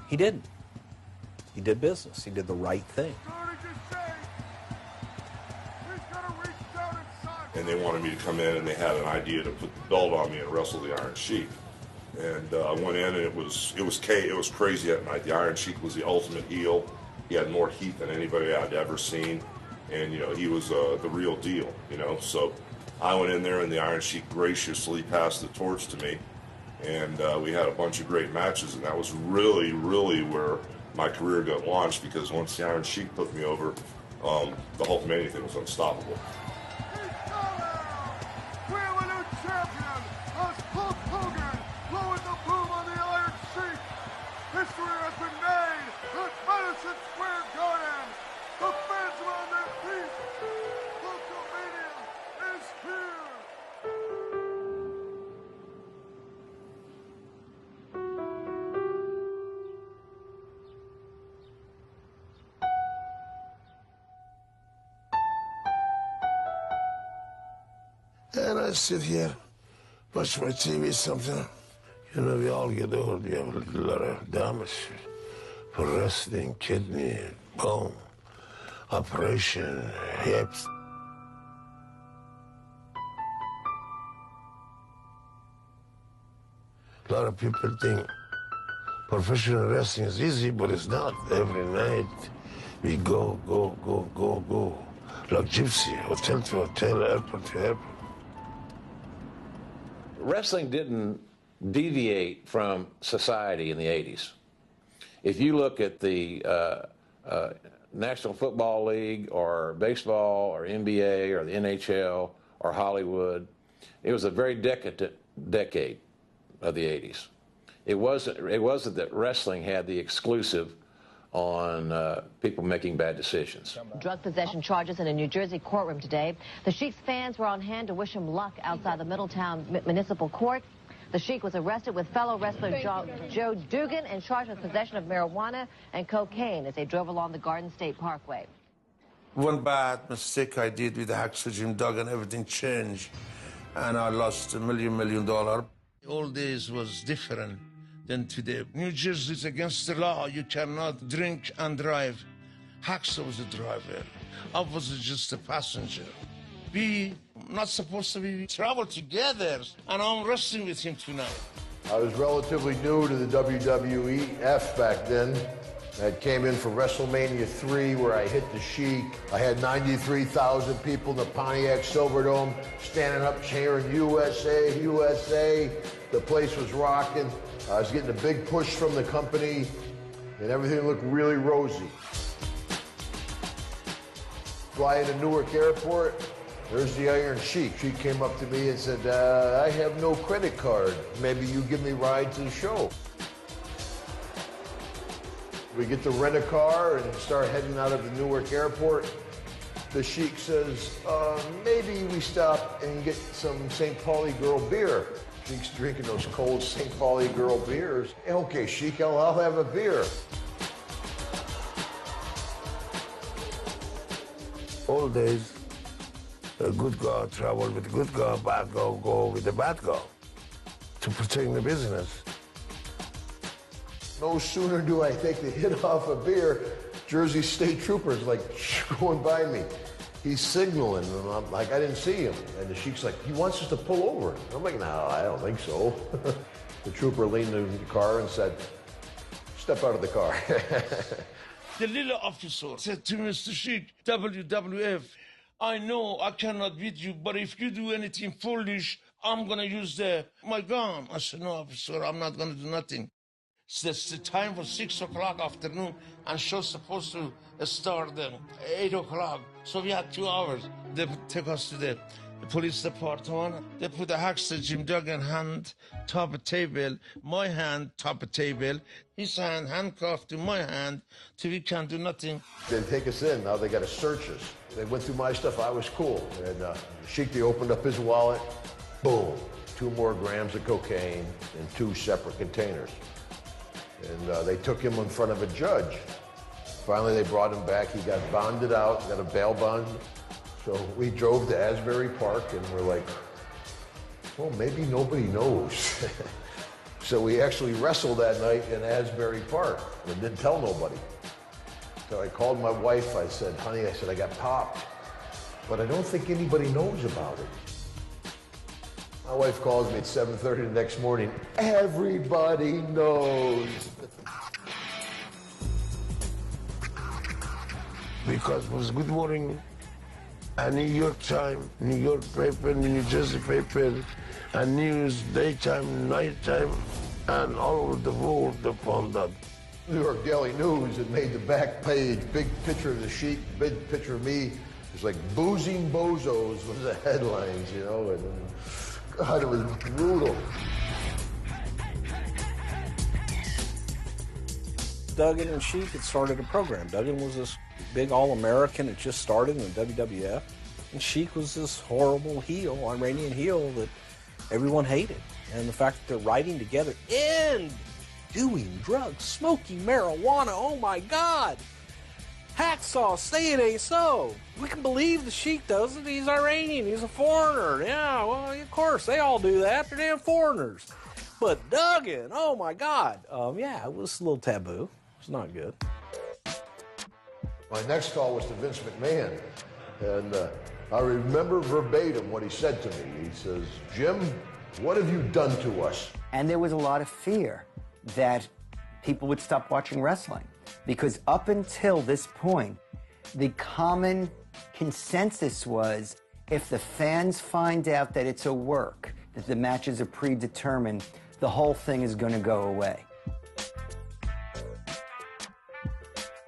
Speaker 12: he didn't. He did business. He did the right thing.
Speaker 16: And they wanted me to come in, and they had an idea to put the belt on me and wrestle the Iron Sheik. And I went in, and it was crazy that night. The Iron Sheik was the ultimate heel. He had more heat than anybody I'd ever seen, and he was the real deal. So I went in there, and the Iron Sheik graciously passed the torch to me, and we had a bunch of great matches, and that was really, really where my career got launched, because once the Iron Sheik put me over, the Hulkamania thing was unstoppable.
Speaker 11: We have a new champion as Hulk Hogan blowing the boom on the Iron Sheik. History has been made at Madison Square Garden. The fans are on their feet. Hulkamania is here.
Speaker 1: And I sit here, watch my TV something. We all get old. We have a lot of damage for wrestling, kidney, bone, operation, hips. A lot of people think professional wrestling is easy, but it's not. Every night we go. Like gypsy, hotel to hotel, airport to airport.
Speaker 6: Wrestling didn't deviate from society in the 80s. If you look at the National Football League or baseball or NBA or the NHL or Hollywood, it was a very decadent decade of the 80s. It wasn't that wrestling had the exclusive on people making bad decisions.
Speaker 2: Drug possession charges in a New Jersey courtroom today. The Sheik's fans were on hand to wish him luck outside the Middletown Municipal Court. The Sheik was arrested with fellow wrestler Joe Dugan and charged with possession of marijuana and cocaine as they drove along the Garden State Parkway.
Speaker 1: One bad mistake I did with the Hacksaw Jim Duggan, everything changed, and I lost $1 million. Old days was different than today. New Jersey is against the law. You cannot drink and drive. Hacksaw was the driver. I was just a passenger. We not supposed to be travel together, and I'm wrestling with him tonight.
Speaker 18: I was relatively new to the WWEF back then. I came in for WrestleMania 3, where I hit the Sheik. I had 93,000 people in the Pontiac Silverdome standing up cheering USA, USA. The place was rocking. I was getting a big push from the company, and everything looked really rosy. Fly into Newark Airport, there's the Iron Sheik. She came up to me and said, I have no credit card. Maybe you give me a ride to the show. We get to rent a car and start heading out of the Newark Airport. The Sheik says, maybe we stop and get some St. Pauli Girl beer. Sheik's drinking those cold St. Pauli Girl beers. Okay, Sheik, I'll have a beer.
Speaker 1: Old days, a good guy travel with a good guy, bad guy go with the bad guy to protect the business.
Speaker 18: No sooner do I take the hit off a beer, Jersey State Troopers like going by me. He's signaling, and I'm like, I didn't see him. And the Sheik's like, he wants us to pull over. I'm like, no, I don't think so. The trooper leaned in the car and said, step out of the car.
Speaker 1: The little officer said to Mr. Sheik, WWF, I know I cannot beat you, but if you do anything foolish, I'm going to use my gun. I said, no, officer, I'm not going to do nothing. The time was 6 o'clock afternoon, and show's supposed to start at 8 o'clock. So we had 2 hours. They took us to the the police department. They put a hacksaw Jim Duggan hand top of table, my hand top of table, his hand handcuffed to my hand till we can't do nothing.
Speaker 18: They take us in, now they got to search us. They went through my stuff, I was cool. And Sheik, they opened up his wallet, boom, 2 more grams of cocaine in 2 separate containers. And they took him in front of a judge. Finally, they brought him back. He got bonded out, got a bail bond. So we drove to Asbury Park, and we're like, well, maybe nobody knows. So we actually wrestled that night in Asbury Park and didn't tell nobody. So I called my wife. I said, honey, I said, I got popped, but I don't think anybody knows about it. My wife calls me at 7:30 the next morning. Everybody knows.
Speaker 1: Because it was Good Morning, a New York Times, New York paper, New Jersey paper, a news, daytime, nighttime, and all over the world they found that.
Speaker 18: New York Daily News, it made the back page, big picture of the Sheik, big picture of me. It's like boozing bozos was the headlines, you know, and God, it was brutal.
Speaker 9: Duggan and Sheik had started a program. Duggan was this big All-American that just started in the WWF, and Sheik was this horrible heel, Iranian heel that everyone hated. And the fact that they're riding together and doing drugs, smoking marijuana, oh my God! Hacksaw, say it ain't so. We can believe the Sheik does it. He's Iranian. He's a foreigner. Yeah, well, of course, they all do that. They're damn foreigners. But Duggan, oh my God. Yeah, it was a little taboo. It's not good.
Speaker 18: My next call was to Vince McMahon, and I remember verbatim what he said to me. He says, Jim, what have you done to us?
Speaker 8: And there was a lot of fear that people would stop watching wrestling. Because up until this point, the common consensus was if the fans find out that it's a work, that the matches are predetermined, the whole thing is going to go away.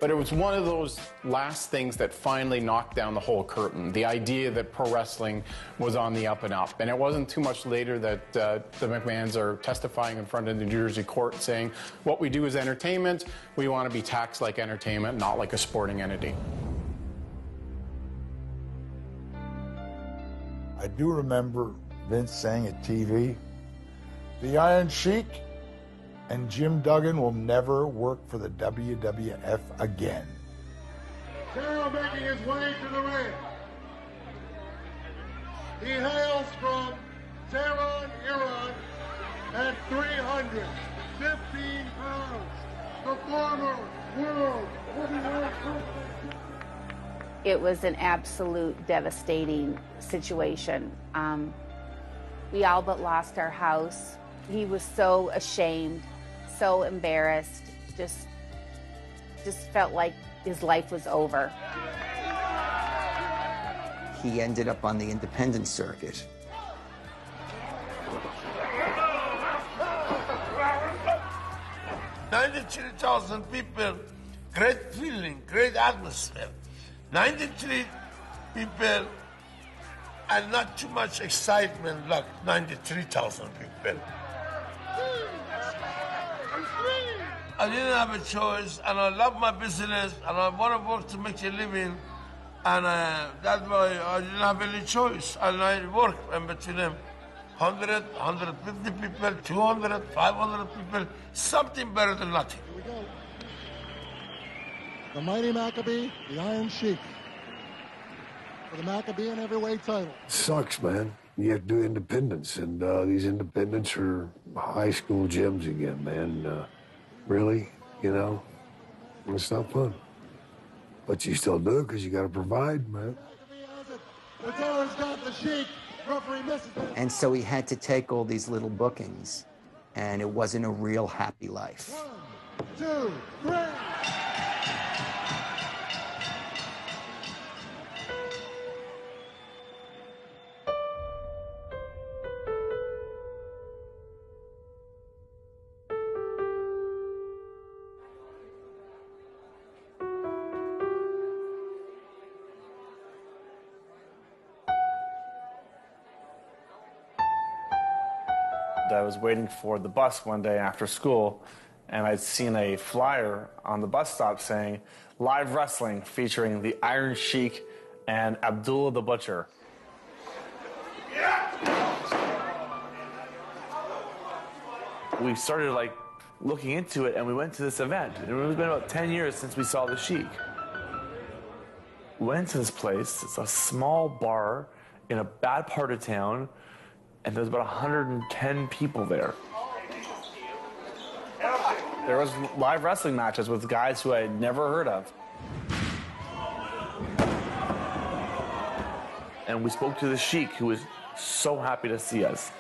Speaker 13: But it was one of those last things that finally knocked down the whole curtain, the idea that pro wrestling was on the up and up. And it wasn't too much later that the McMahons are testifying in front of the New Jersey court saying, what we do is entertainment, we want to be taxed like entertainment, not like a sporting entity.
Speaker 23: I do remember Vince saying at TV, the Iron Sheik and Jim Duggan will never work for the WWF again.
Speaker 11: Now making his way to the ring. He hails from Tehran, Iran, at 315 pounds. The former world heavyweight champion.
Speaker 27: It was an absolute devastating situation. We all but lost our house. He was so ashamed, so embarrassed, just felt like his life was over.
Speaker 8: He ended up on the independent circuit.
Speaker 1: $93,000 people, great feeling, great atmosphere. 93 people and not too much excitement like 93,000 people. I didn't have a choice, and I love my business, and I want to work to make a living, and that's why I didn't have any choice, and I work in between them. 100, 150 people, 200, 500 people, something better than nothing.
Speaker 11: Here we go. The Mighty Maccabee, the Iron Sheik, for the Maccabean heavyweight title.
Speaker 3: Sucks, man. You have to do independence, and these independents are high school gyms again, man. Really, you know, it's not fun. But you still do it because you got to provide, man.
Speaker 11: The Terror's got the Sheik. Referee misses it.
Speaker 8: And so he had to take all these little bookings, and it wasn't a real happy life.
Speaker 11: 1, 2, 3.
Speaker 5: I was waiting for the bus one day after school, and I'd seen a flyer on the bus stop saying, "Live wrestling featuring the Iron Sheik and Abdullah the Butcher." We started like looking into it, and we went to this event. It was been about 10 years since we saw the Sheik. Went to this place. It's a small bar in a bad part of town, and there's about 110 people there. There was live wrestling matches with guys who I had never heard of. And we spoke to the Sheik, who was so happy to see us.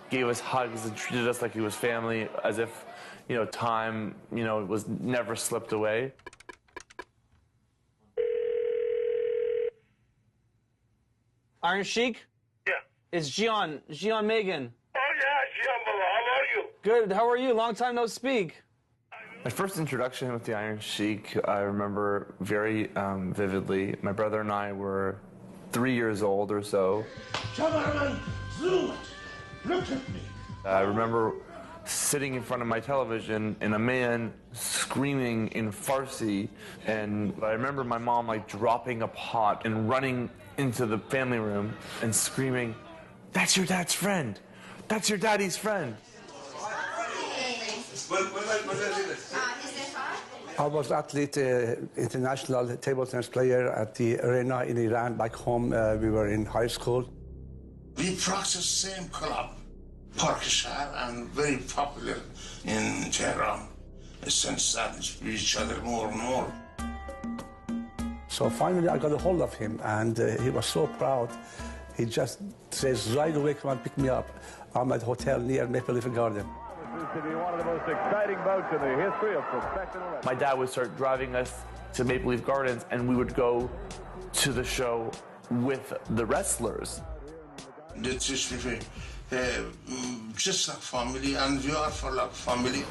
Speaker 5: Gave us hugs and treated us like he was family, as if, you know, time, you know, was never slipped away.
Speaker 7: Iron Sheik?
Speaker 20: Yeah.
Speaker 7: It's Gian Megan.
Speaker 20: Oh, yeah, Gian, how are you?
Speaker 7: Good, how are you? Long time no speak.
Speaker 5: My first introduction with the Iron Sheik, I remember very vividly. My brother and I were 3 years old or so.
Speaker 20: Cameraman, zoom it. Look at me.
Speaker 5: I remember sitting in front of my television and a man screaming in Farsi, and I remember my mom like dropping a pot and running into the family room and screaming, "That's your dad's friend! That's your daddy's friend!"
Speaker 21: I was athlete, international table tennis player at the arena in Iran. Back home, we were in high school.
Speaker 20: We practice same club, Park Shahar, and very popular in Tehran. Since that, we each other more and more.
Speaker 21: So finally, I got a hold of him, and he was so proud. He just says, right away, come and pick me up. I'm at a hotel near Maple Leaf Garden.
Speaker 22: To be one of the most exciting bouts in the history of professional wrestling.
Speaker 5: My dad would start driving us to Maple Leaf Gardens, and we would go to the show with the wrestlers.
Speaker 20: They teach me just like family, and we are for like family.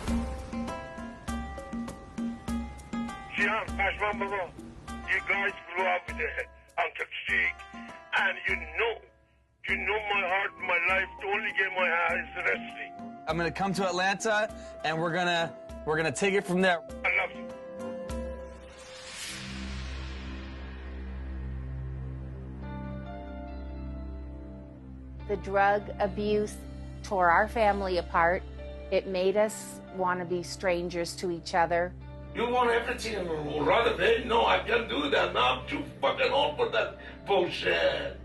Speaker 20: Gian, Pashman Baba, you guys grew up with Uncle Sheik, and you know my heart, my life, the only game I have is wrestling.
Speaker 7: I'm gonna come to Atlanta, and we're gonna take it from there.
Speaker 20: I love you.
Speaker 27: The drug abuse tore our family apart. It made us want to be strangers to each other.
Speaker 1: You want everything rather than, no, I can't do that. Now I'm too fucking old for that bullshit.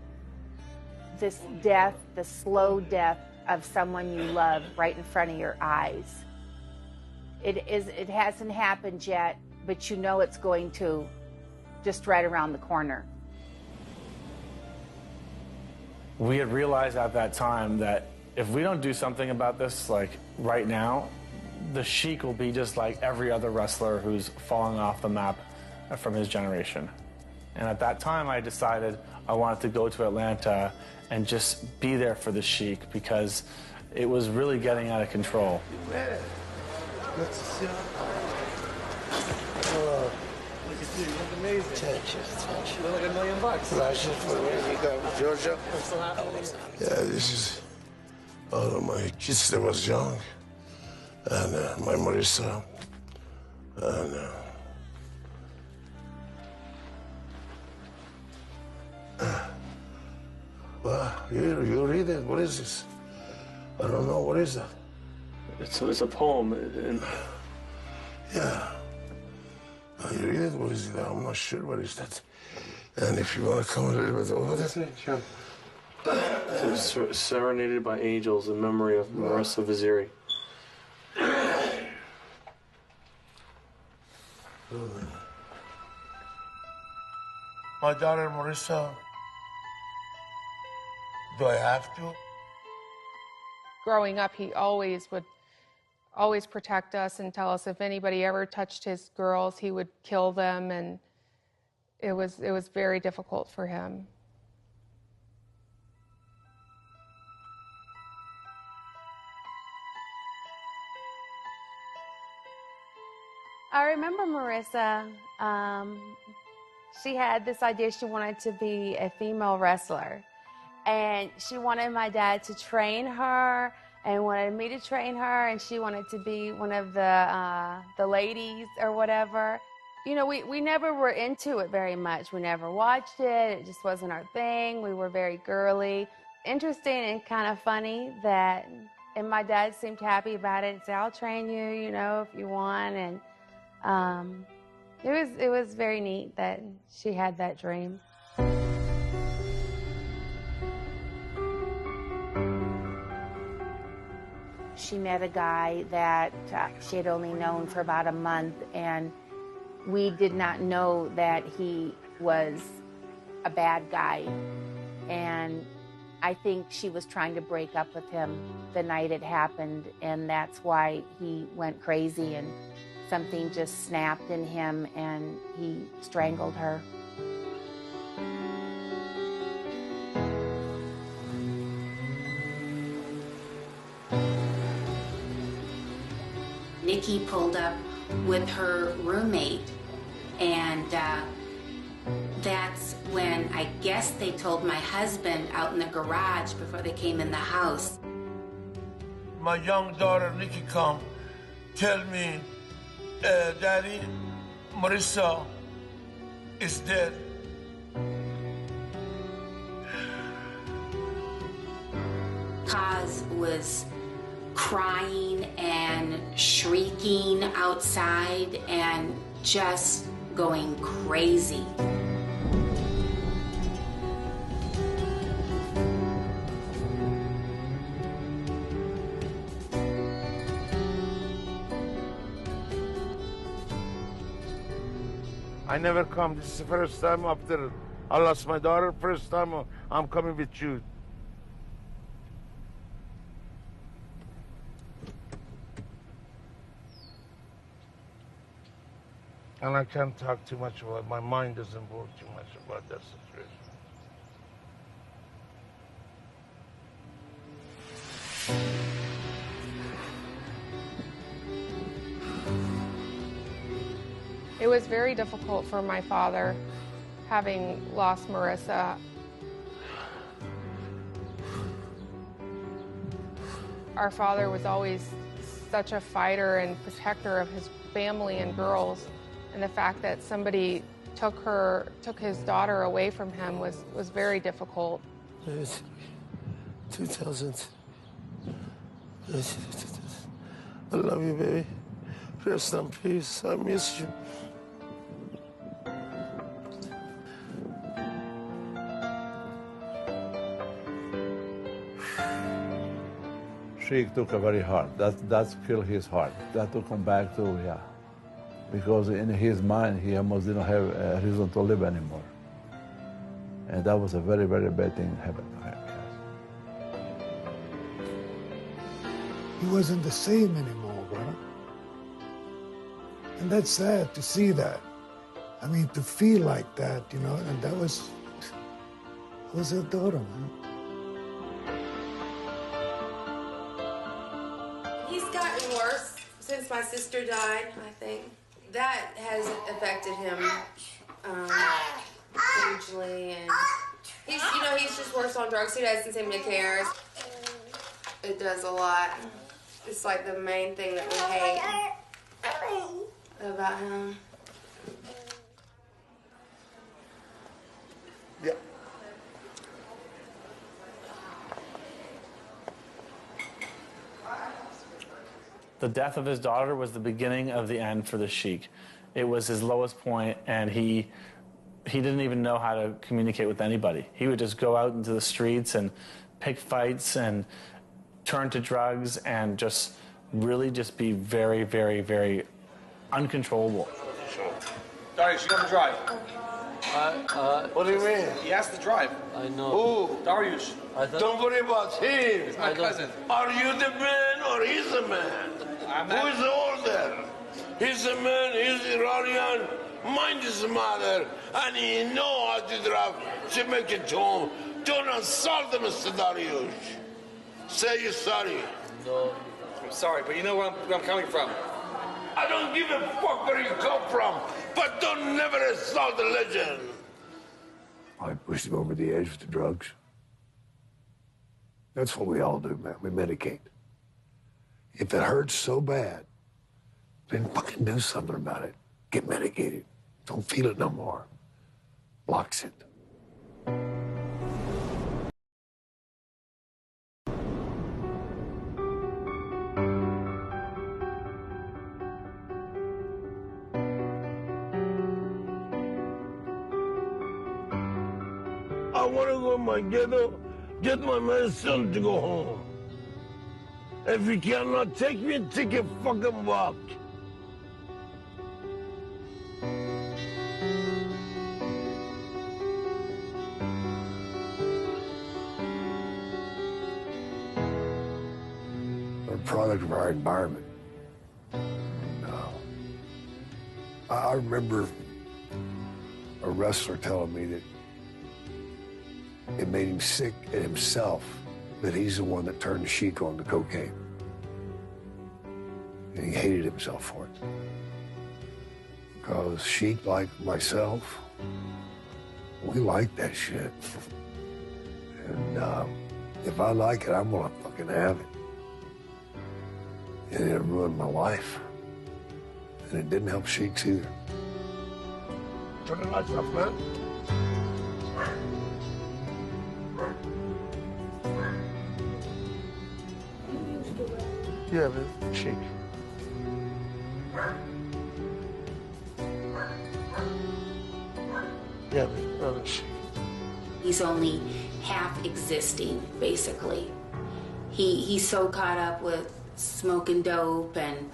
Speaker 27: This death, the slow death of someone you love right in front of your eyes. It hasn't happened yet, but you know it's going to, just right around the corner.
Speaker 5: We had realized at that time that if we don't do something about this, like right now, the Sheik will be just like every other wrestler who's falling off the map from his generation. And at that time, I decided I wanted to go to Atlanta and just be there for the Sheik because it was really getting out of control.
Speaker 20: Good to see you. Look at you, you look amazing. Thank you. You look like $1 million. Pleasure for me. You got Georgia. I'm so happy. Yeah, this is all of my kids that was young. And my Marissa. And well, you read it. What is this? I don't know. What is that?
Speaker 7: It's a poem.
Speaker 20: Yeah. You read it? What is it? I'm not sure. What is that? And if you want to come a little bit over that.
Speaker 7: Sure. It was serenaded by angels in memory of Marissa Vaziri.
Speaker 1: My daughter, Marissa, do I have to?
Speaker 10: Growing up, he would always protect us and tell us if anybody ever touched his girls, he would kill them, and it was very difficult for him.
Speaker 14: I remember Marissa, she had this idea she wanted to be a female wrestler. And she wanted my dad to train her and wanted me to train her, and she wanted to be one of the ladies or whatever. You know, we never were into it very much. We never watched it. It just wasn't our thing. We were very girly. Interesting and kind of funny that, and my dad seemed happy about it. He said, I'll train you, you know, if you want. And it was very neat that she had that dream.
Speaker 27: She met a guy that she had only known for about a month, and we did not know that he was a bad guy. And I think she was trying to break up with him the night it happened, and that's why he went crazy, and something just snapped in him and he strangled her.
Speaker 4: Nikki pulled up with her roommate, and that's when I guess they told my husband out in the garage before they came in the house.
Speaker 1: My young daughter, Nikki, come, tell me, Daddy, Marissa is dead.
Speaker 4: Kaz was crying and shrieking outside and just going crazy.
Speaker 1: I never come. This is the first time after I lost my daughter. First time I'm coming with you. And I can't talk too much about it. My mind doesn't work too much about that situation.
Speaker 10: It was very difficult for my father, having lost Marissa. Our father was always such a fighter and protector of his family and girls, and the fact that somebody took his daughter away from him was very difficult.
Speaker 1: 2000. I love you, baby. Rest in peace. I miss you.
Speaker 15: Sheikh took a very hard. That's killed his heart. That took him back to, yeah. Because in his mind, he almost didn't have a reason to live anymore. And that was a very, very bad thing that happened to him.
Speaker 3: He wasn't the same anymore, brother. And that's sad to see that. I mean, to feel like that, you know, and that was her daughter, man.
Speaker 17: He's gotten worse since my sister died, I think. That has affected him hugely, and he's just worse on drugs. He doesn't seem to care. It does a lot. It's like the main thing that we hate about him.
Speaker 1: Yeah.
Speaker 5: The death of his daughter was the beginning of the end for the Sheik. It was his lowest point, and he didn't even know how to communicate with anybody. He would just go out into the streets and pick fights and turn to drugs and just really just be very, very, very uncontrollable.
Speaker 19: Darius, you got to drive.
Speaker 1: What do you mean?
Speaker 19: He has to drive.
Speaker 24: I know.
Speaker 1: Who?
Speaker 19: Darius.
Speaker 1: Don't worry about him.
Speaker 19: He's my cousin.
Speaker 1: Are you the man or he's the man? Who is older? He's the man, he's Iranian. Mind his mother, and he know how to drive to make it home. Don't insult him, Mr. Darius. Say you're sorry.
Speaker 19: No. I'm sorry, but you know where I'm coming from.
Speaker 1: I don't give a fuck where you come from, but don't never insult the legend.
Speaker 3: I pushed him over the edge with the drugs. That's what we all do, man. We medicate. If it hurts so bad, then fucking do something about it. Get medicated. Don't feel it no more. Blocks it.
Speaker 1: I want to go to my ghetto, get my medicine to go home. If you cannot take me, take a fucking walk.
Speaker 3: We're a product of our environment. I remember a wrestler telling me that it made him sick at himself that he's the one that turned Sheik on to cocaine. And he hated himself for it. Because Sheik, like myself, we like that shit. And if I like it, I'm gonna fucking have it. And it ruined my life. And it didn't help Sheik's either.
Speaker 1: Turn the lights off, man. Yeah, man. Sheik. Yeah, man. Sheik.
Speaker 4: He's only half existing, basically. He's so caught up with smoking dope and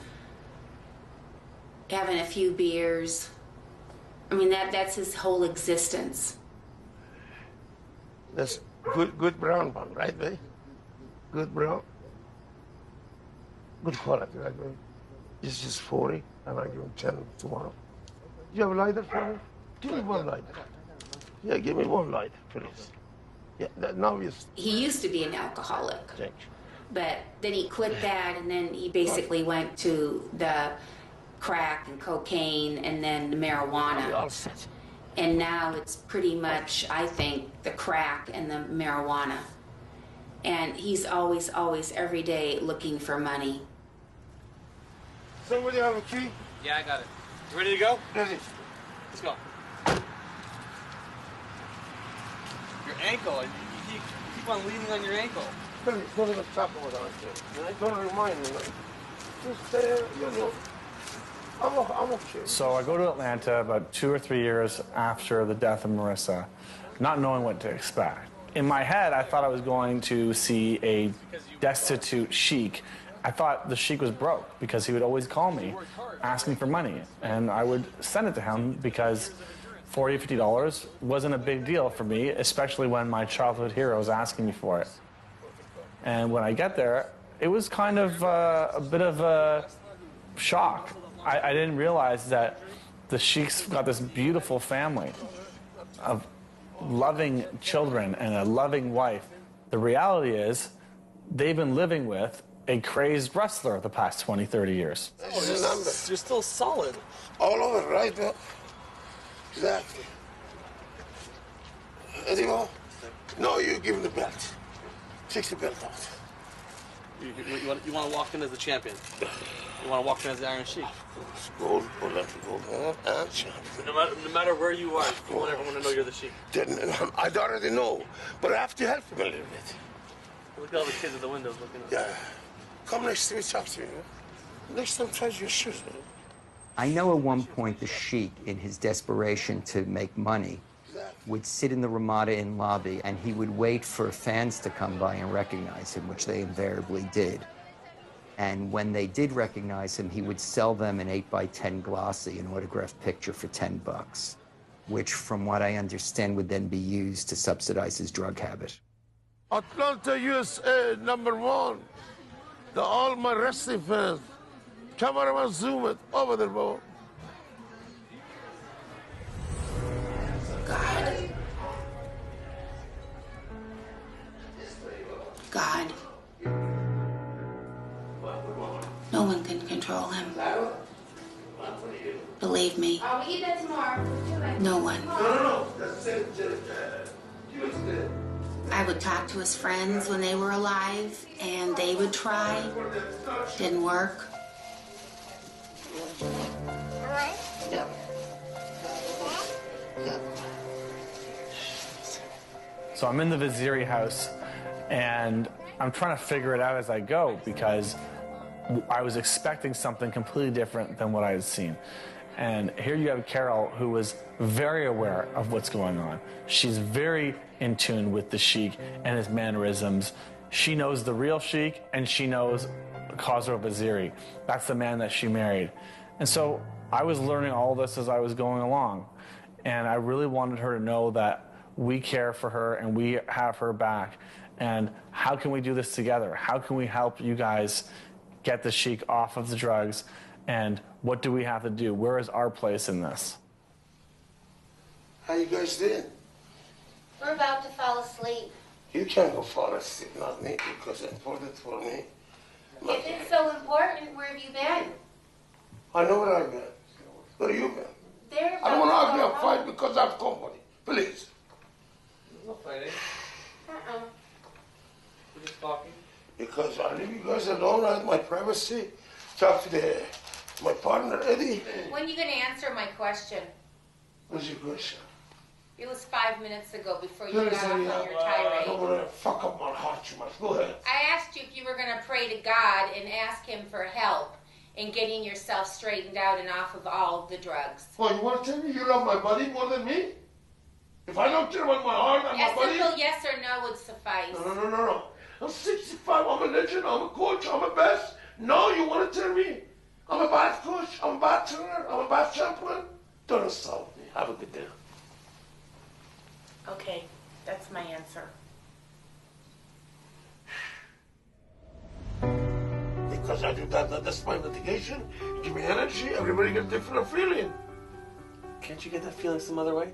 Speaker 4: having a few beers. I mean, that's his whole existence.
Speaker 1: That's good brown one, right, babe? Good brown. Good quality, right, babe? It's just 40, and I give him 10 tomorrow. Do you have a lighter for me? Give me one lighter. Yeah, give me one lighter, please. Yeah, now
Speaker 4: He used to be an alcoholic.
Speaker 1: Thank you.
Speaker 4: But then he quit that, and then he basically went to the crack and cocaine and then the marijuana. And now it's pretty much, I think, the crack and the marijuana. And he's always, every day looking for money.
Speaker 1: Somebody have a key?
Speaker 19: Yeah, I got it. You ready to go?
Speaker 1: Ready.
Speaker 19: Let's go. Your ankle. You keep on leaning on your ankle.
Speaker 1: Go to the top of it, right? Don't remind me. Just there, you know. I'm okay.
Speaker 5: So I go to Atlanta about 2 or 3 years after the death of Marissa, not knowing what to expect. In my head, I thought I was going to see a destitute Sheik. I thought the Sheik was broke because he would always call me, asking for money, and I would send it to him because $40, $50 wasn't a big deal for me, especially when my childhood hero was asking me for it. And when I get there, it was kind of a bit of a shock. I didn't realize that the Sheik's got this beautiful family of loving children and a loving wife. The reality is they've been living with a crazed wrestler the past 20, 30 years.
Speaker 19: You're still solid.
Speaker 1: All over, right? Exactly. Anymore? No, you give him the belt. Take the belt out.
Speaker 19: You want to walk in as the champion. You want to walk in as the Iron Sheik.
Speaker 1: Gold, and champion.
Speaker 19: No matter where you are, you want everyone to know you're the Sheik.
Speaker 1: I already know, but I have to help him a little bit.
Speaker 19: Look at all the kids at the windows looking up.
Speaker 1: Yeah. Come next to me, talk to me. Next time, try your shoes.
Speaker 8: I know at one point the Sheik, in his desperation to make money, would sit in the Ramada Inn lobby and he would wait for fans to come by and recognize him, which they invariably did. And when they did recognize him, he would sell them an 8x10 glossy, an autographed picture for $10, which, from what I understand, would then be used to subsidize his drug habit.
Speaker 1: Atlanta, USA, #1. All my wrestling fans. Cameraman, zoom it. Over there, bro.
Speaker 4: God. No one can control him. Believe me.
Speaker 17: I'll eat that tomorrow.
Speaker 4: No one.
Speaker 1: No. That's it.
Speaker 4: I would talk to his friends when they were alive, and they would try. Didn't work.
Speaker 1: Yeah.
Speaker 5: So I'm in the Vaziri house, and I'm trying to figure it out as I go because I was expecting something completely different than what I had seen. And here you have Carol, who was very aware of what's going on. She's very in tune with the Sheik and his mannerisms. She knows the real Sheik, and she knows Khosrow Vaziri. That's the man that she married. And so I was learning all this as I was going along. And I really wanted her to know that we care for her and we have her back. And how can we do this together? How can we help you guys get the Sheik off of the drugs? And what do we have to do? Where is our place in this?
Speaker 1: How you guys doing?
Speaker 2: We're about to fall asleep.
Speaker 1: You can't go fall asleep, not me, because it's important for me.
Speaker 2: If it's so important, where have you been?
Speaker 1: I know where I've been. Where you been?
Speaker 2: They're
Speaker 1: I don't want to
Speaker 2: about
Speaker 1: argue
Speaker 2: go
Speaker 1: and
Speaker 2: home.
Speaker 1: fight because I have company. Please.
Speaker 19: There's no fighting. We're just talking.
Speaker 1: Because I leave you guys alone. I have my privacy. Talk to my partner, Eddie.
Speaker 2: When are you going to answer my question?
Speaker 1: What's your question?
Speaker 2: It was 5 minutes ago before you
Speaker 1: Please,
Speaker 2: got off on your
Speaker 1: I don't
Speaker 2: tirade.
Speaker 1: want to fuck up my heart too much. Go ahead.
Speaker 2: I asked you if you were going to pray to God and ask Him for help in getting yourself straightened out and off of all the drugs.
Speaker 1: Well, you want to tell me you love my buddy more than me? If I don't care about my heart and
Speaker 2: A
Speaker 1: my buddy...
Speaker 2: simple yes or no would suffice.
Speaker 1: No. I'm 65, I'm a legend, I'm a coach, I'm a best. No, you want to tell me I'm a bad coach, I'm a bad trainer, I'm a bad champion? Don't insult me. Have a good day.
Speaker 2: Okay, that's my answer.
Speaker 1: Because I do that's my mitigation. You give me energy, everybody get different feeling.
Speaker 19: Can't you get that feeling some other way?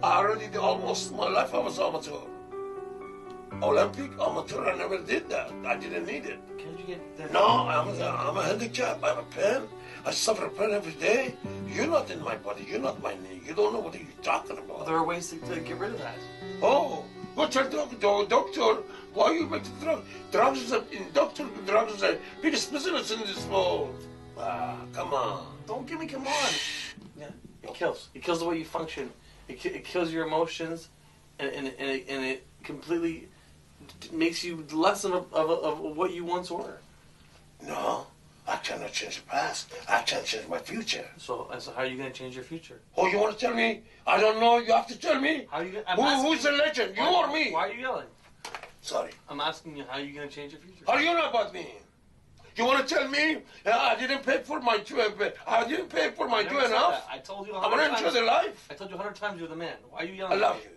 Speaker 1: I already did almost my life I was amateur. Olympic amateur, I never did that. I didn't need it.
Speaker 19: Can't you get that?
Speaker 1: No, I'm a handicap. I have a pain. I suffer pain every day. You're not in my body. You're not my knee. You don't know what you're talking about.
Speaker 19: There are ways to get rid of that.
Speaker 1: Oh, go tell doctor why you make the drug. Drugs is drugs is the biggest business in this world. Ah, come on.
Speaker 19: Don't give me come on. Yeah, it kills. It kills the way you function. It kills your emotions, and it completely makes you less of what you once were.
Speaker 1: No, I cannot change the past. I can't change my future.
Speaker 19: So how are you going to change your future?
Speaker 1: Oh, you want to tell me? I don't know. You have to tell me.
Speaker 19: How are you?
Speaker 1: Who's the legend? You or me?
Speaker 19: Why are you yelling?
Speaker 1: Sorry.
Speaker 19: I'm asking you how are you going to change your future?
Speaker 1: How do you know about me? You want to tell me I didn't pay for my due enough?
Speaker 19: I told you
Speaker 1: I want to enjoy the life.
Speaker 19: I told you 100 times you're the man. Why are you yelling?
Speaker 1: I love you.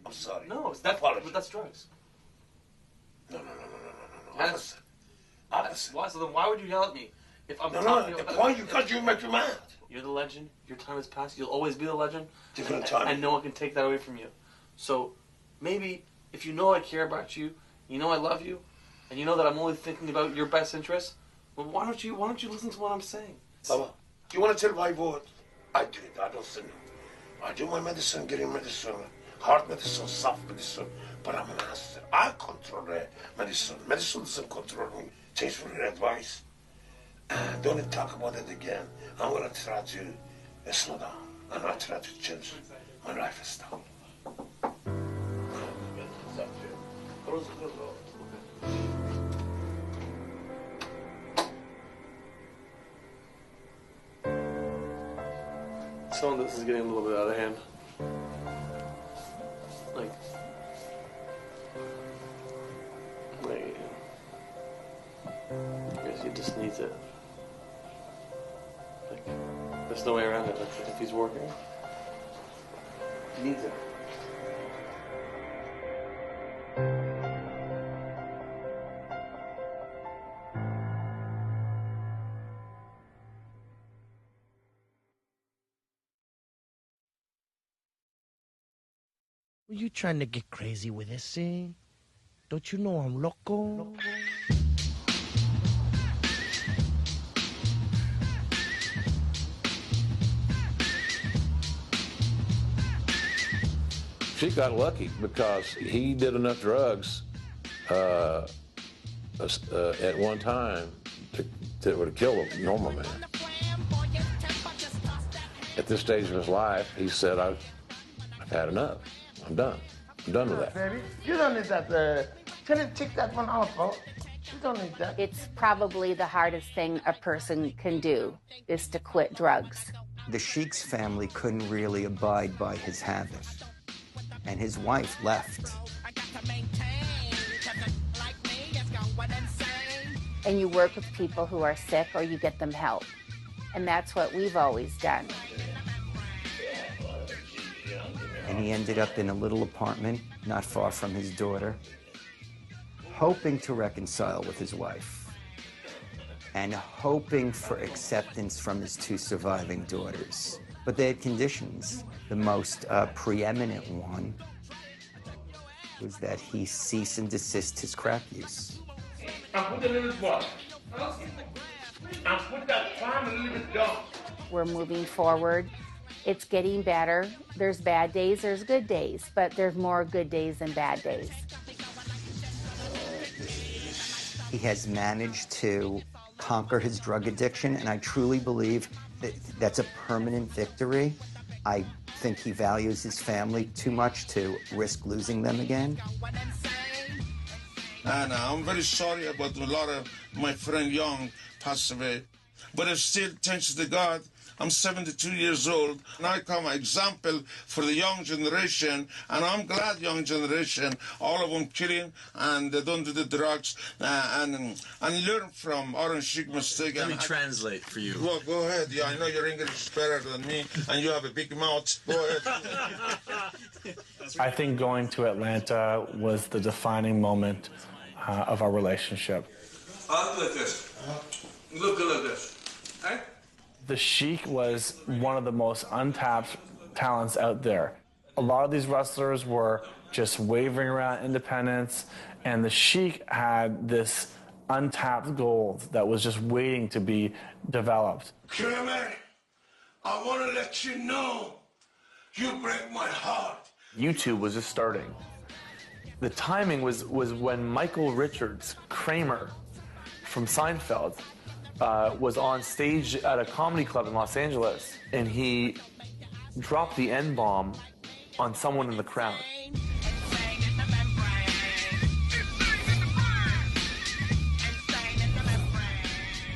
Speaker 1: I'm sorry.
Speaker 19: No, that's drugs.
Speaker 1: No.
Speaker 19: Opposite. Why? So then why would you yell at me? If I'm
Speaker 1: No,
Speaker 19: talking
Speaker 1: the
Speaker 19: about
Speaker 1: point because you make me mad.
Speaker 19: You're the legend. Your time has passed. You'll always be the legend.
Speaker 1: Different time.
Speaker 19: And no one can take that away from you. So maybe if you know I care about you, you know I love you, and you know that I'm only thinking about your best interests, well, why don't you listen to what I'm saying?
Speaker 1: Baba, you want to tell my word? I do it. I don't sin. I do my medicine, getting medicine, hard medicine, soft medicine, but I'm a master. I control the medicine. Medicine doesn't control me. Thanks for your advice. Don't talk about it again. I'm going to try to slow down, and I'll try to change my lifestyle.
Speaker 19: Some of this is getting a little bit out of hand. Like I guess he just needs it. Like, there's no way around it. Like, if he's working, he needs it.
Speaker 6: Were you trying to get crazy with this thing? Don't you know I'm loco?
Speaker 9: Sheik got lucky because he did enough drugs at one time that would have killed a normal man. At this stage of his life, he said, I've had enough. I'm done. I'm done with that.
Speaker 1: Baby, you don't need that. Can you take that one out, bro? You don't need that.
Speaker 27: It's probably the hardest thing a person can do, is to quit drugs.
Speaker 8: The Sheik's family couldn't really abide by his habit, and his wife left.
Speaker 27: And you work with people who are sick or you get them help. And that's what we've always done.
Speaker 8: And he ended up in a little apartment not far from his daughter, hoping to reconcile with his wife and hoping for acceptance from his 2 surviving daughters. But they had conditions. The most preeminent one was that he cease and desist his crack use.
Speaker 1: And put a little bit and put that palm a little bit down.
Speaker 27: We're moving forward. It's getting better. There's bad days, there's good days, but there's more good days than bad days.
Speaker 8: He has managed to conquer his drug addiction, and I truly believe that that's a permanent victory. I think he values his family too much to risk losing them again.
Speaker 20: And I'm very sorry about a lot of my friend Young passed away. But it's still, thanks to God, I'm 72 years old, and I become an example for the young generation, and I'm glad young generation, all of them killing, and they don't do the drugs, and learn from Orange Sheik mistake.
Speaker 19: Let me translate for you.
Speaker 20: Well, go ahead. Yeah, I know your English is better than me, and you have a big mouth. Go ahead.
Speaker 5: I think going to Atlanta was the defining moment of our relationship.
Speaker 20: Look at this. Look at this. Hey?
Speaker 5: The Sheik was one of the most untapped talents out there. A lot of these wrestlers were just wavering around independence, and the Sheik had this untapped gold that was just waiting to be developed.
Speaker 20: Kramer, I want to let you know, you break my heart.
Speaker 12: YouTube was just starting. The timing was when Michael Richards, Kramer, from Seinfeld, was on stage at a comedy club in Los Angeles, and he dropped the N-bomb on someone in the crowd.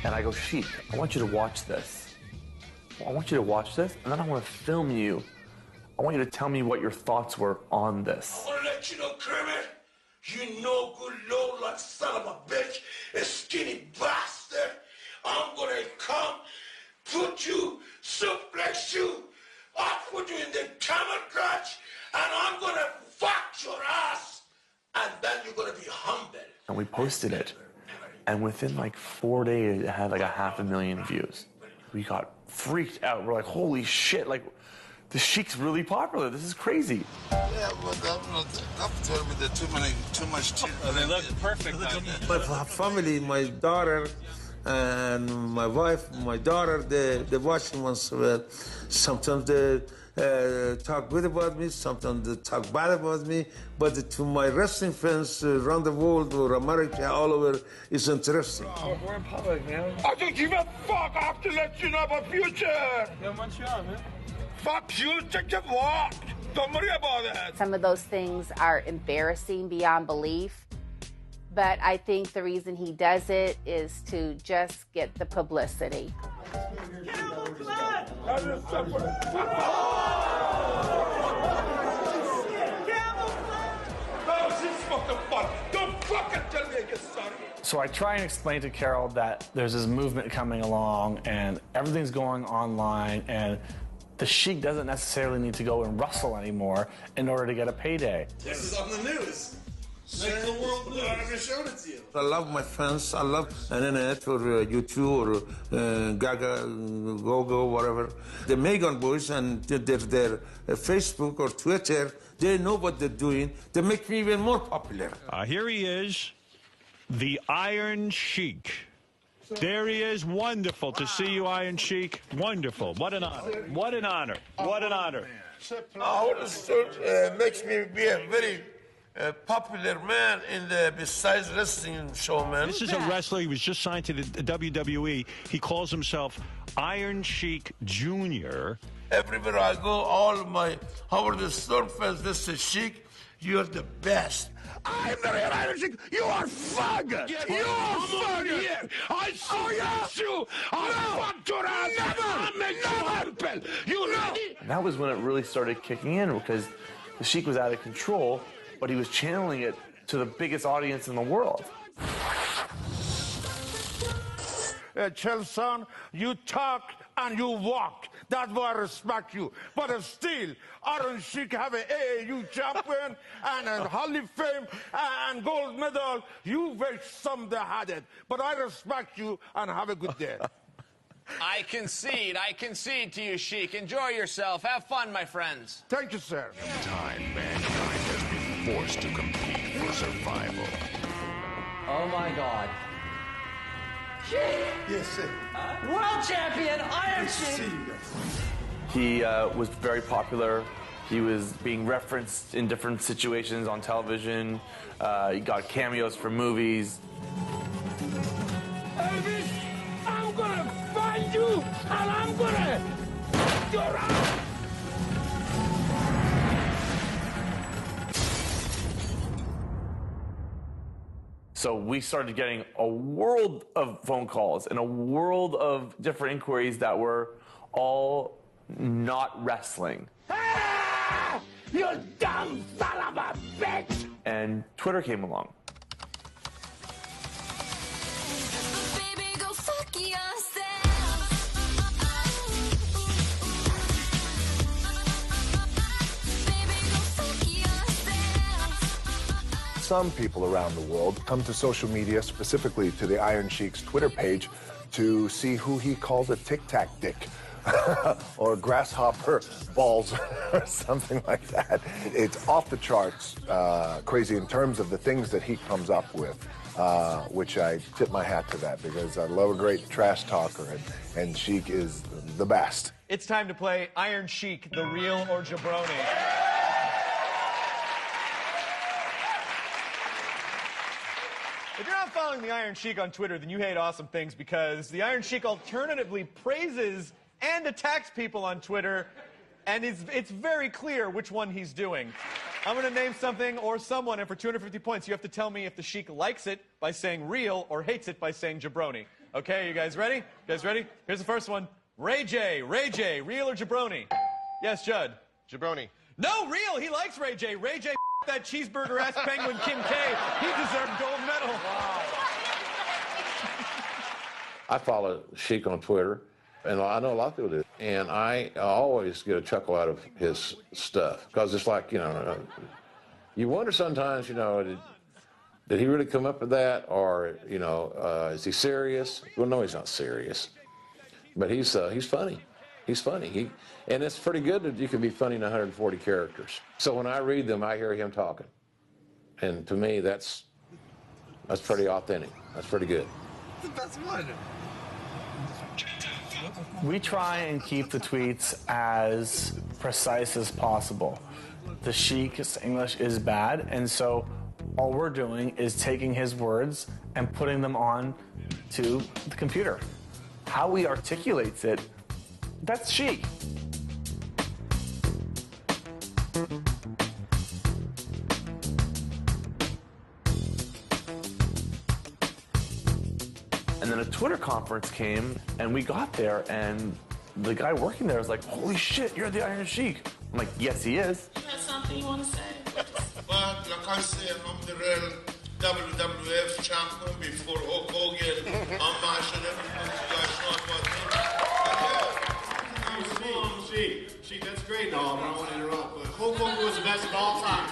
Speaker 12: And I go, Sheik, I want you to watch this. I want you to watch this, and then I want to film you. I want you to tell me what your thoughts were on this.
Speaker 20: I want to let you know, Kermit, you no good low-life son of a bitch, a skinny bastard. I'm going to come, put you, suplex you, I'll put you in the camel clutch, and I'm going to fuck your ass, and then you're going to be humble.
Speaker 12: And we posted it, and within like 4 days, it had like 500,000 views. We got freaked out. We're like, holy shit, like, the Sheik's really popular. This is crazy.
Speaker 20: Yeah, but I'm telling me that too much children.
Speaker 19: They look perfect.
Speaker 20: My family, my daughter, and my wife, my daughter, they watch me once in a while. Sometimes they talk good about me, sometimes they talk bad about me, but to my wrestling fans around the world or America, all over, it's interesting.
Speaker 19: Oh, we're in public, man.
Speaker 20: I don't give a fuck. I have to let you know about future.
Speaker 19: Yo, Montreal, man.
Speaker 20: Fuck you, just walk. Don't worry about that.
Speaker 27: Some of those things are embarrassing beyond belief, but I think the reason he does it is to just get the publicity.
Speaker 5: So I try and explain to Carol that there's this movement coming along and everything's going online, and the Sheik doesn't necessarily need to go and wrestle anymore in order to get a payday.
Speaker 19: This is on the news. Make the world news. I never showed it to you.
Speaker 20: I love my fans. I love internet or YouTube or Gaga, Gogo, whatever. The Megan boys and their Facebook or Twitter, they know what they're doing. They make me even more popular.
Speaker 16: Here he is, the Iron Sheik. There he is. Wonderful to see you, Iron Sheik. Wonderful. What an honor. What an honor. What an honor.
Speaker 1: Howard Stern makes me be a very popular man in the besides wrestling showman.
Speaker 16: This is a wrestler. He was just signed to the WWE. He calls himself Iron Sheik Jr.
Speaker 1: Everywhere I go, all my Howard Stern fans, this is Sheik. You're the best.
Speaker 20: I'm the real Iron Sheik. You are faggot. You are faggot. I see you. I want to never. You know.
Speaker 12: And that was when it really started kicking in because the Sheik was out of control, but he was channeling it to the biggest audience in the world.
Speaker 20: Chelson, you talk and you walk. That's why I respect you. But still, Iron Sheik have an AAU champion and a Hall of Fame and gold medal. You very some-headed. But I respect you and have a good day.
Speaker 11: I concede to you, Sheik. Enjoy yourself. Have fun, my friends.
Speaker 20: Thank you, sir.
Speaker 13: Time mankind has been forced to compete for survival.
Speaker 11: Oh, my God.
Speaker 20: Yes, sir.
Speaker 11: World champion, Iron Sheik.
Speaker 12: He was very popular. He was being referenced in different situations on television. He got cameos for movies.
Speaker 20: Elvis, I'm gonna find you and I'm gonna... You're out!
Speaker 12: So we started getting a world of phone calls and a world of different inquiries that were all not wrestling.
Speaker 20: Ah! You dumb son of a bitch!
Speaker 12: And Twitter came along.
Speaker 18: Baby, go fuck yourself.
Speaker 23: Some people around the world come to social media, specifically to the Iron Sheik's Twitter page, to see who he calls a tic-tac dick or grasshopper balls or something like that. It's off the charts crazy in terms of the things that he comes up with, which I tip my hat to that because I love a great trash talker, and Sheik is the best.
Speaker 24: It's time to play Iron Sheik, the real or jabroni. If you're not following the Iron Sheik on Twitter, then you hate awesome things because the Iron Sheik alternatively praises and attacks people on Twitter, and it's very clear which one he's doing. I'm going to name something or someone, and for 250 points, you have to tell me if the Sheik likes it by saying real or hates it by saying jabroni. Okay, you guys ready? You guys ready? Here's the first one. Ray J, real or jabroni? Yes, Judd.
Speaker 20: Jabroni.
Speaker 24: No, real. He likes Ray J. Ray J, that cheeseburger-ass penguin Kim K. He deserved gold medal. Wow.
Speaker 9: I follow Sheik on Twitter, and I know a lot of people do. And I always get a chuckle out of his stuff because it's like, you know, you wonder sometimes, you know, did he really come up with that, or you know, is he serious? Well, no, he's not serious, but he's funny. He's funny. And it's pretty good that you can be funny in 140 characters. So when I read them, I hear him talking. And to me, that's pretty authentic. That's pretty good.
Speaker 20: The best one.
Speaker 5: We try and keep the tweets as precise as possible. The Sheik's English is bad, and so all we're doing is taking his words and putting them on to the computer. How he articulates it, that's Sheik. And then a Twitter conference came, and we got there, and the guy working there was like, "Holy shit, you're the Iron Sheik." I'm like, "Yes, he is."
Speaker 18: You have something you want to say?
Speaker 20: Well, like I say, I'm the real WWF champion before Hulk Hogan. I'm marching everything you guys know about me. Sheik, that's great. No, I don't want to interrupt, but Hulk Hogan was the best of all time.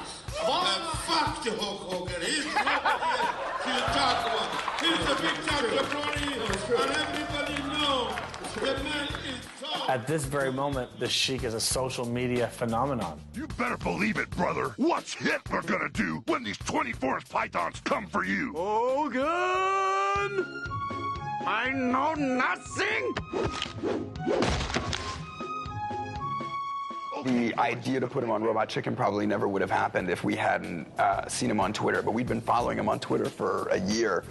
Speaker 20: Fuck the Hulk Hogan. He's the talk about. He's the big talk jabroni, and everybody knows the man is tough.
Speaker 5: At this very moment, the Sheik is a social media phenomenon.
Speaker 13: You better believe it, brother. What's Hitler gonna do when these 24th pythons come for you?
Speaker 20: Hogan! I know nothing!
Speaker 13: The
Speaker 7: the idea to put him on Robot Chicken probably never would have happened if we hadn't seen him on Twitter. But we'd been following him on Twitter for a year.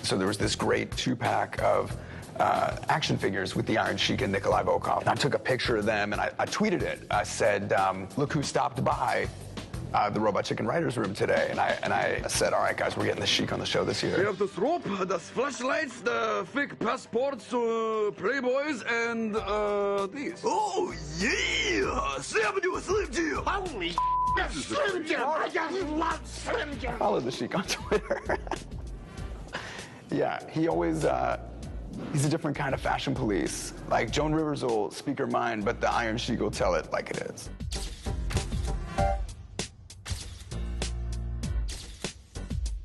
Speaker 7: So there was this great 2-pack of action figures with the Iron Sheik and Nikolai Volkov. And I took a picture of them and I tweeted it. I said, look who stopped by the Robot Chicken writers' room today. And I said, all right, guys, we're getting the Sheik on the show this year.
Speaker 10: We have this rope, das flashlights, the fake passports, Playboys, and these.
Speaker 13: Oh, yeah! Slim Jim! Holy Slim Jim! I just love Slim Jim!
Speaker 7: I followed the Sheik on Twitter. Yeah, he always, he's a different kind of fashion police. Like, Joan Rivers will speak her mind, but the Iron Sheik will tell it like it is.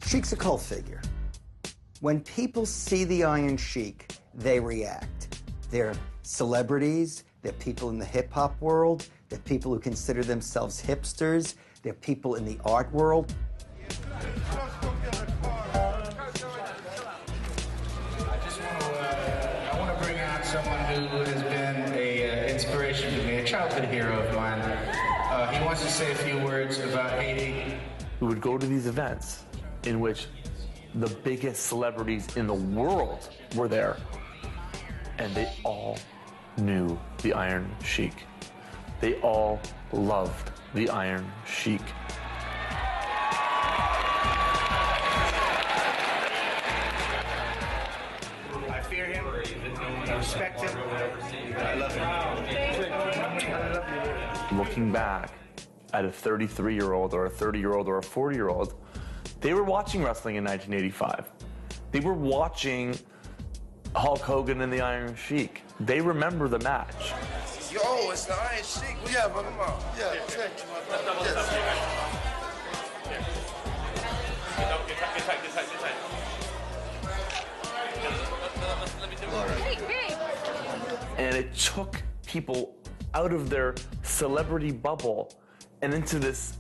Speaker 8: Sheik's a cult figure. When people see the Iron Sheik, they react. They're celebrities, they're people in the hip-hop world, they're people who consider themselves hipsters, they're people in the art world.
Speaker 14: I want to bring out someone who has been an inspiration to me, a childhood hero of mine. He wants to say a few words about Haiti.
Speaker 12: We would go to these events in which the biggest celebrities in the world were there, and they all knew the Iron Sheik. They all loved the Iron Sheik.
Speaker 14: I fear him, I respect him, I love him.
Speaker 12: Looking back at a 33-year-old or a 30-year-old or a 40-year-old, they were watching wrestling in 1985. They were watching Hulk Hogan and the Iron Sheik. They remember the match.
Speaker 20: Yo, it's the Iron Sheik. Yeah, but come on. Yeah, check.
Speaker 12: And it took people out of their celebrity bubble and into this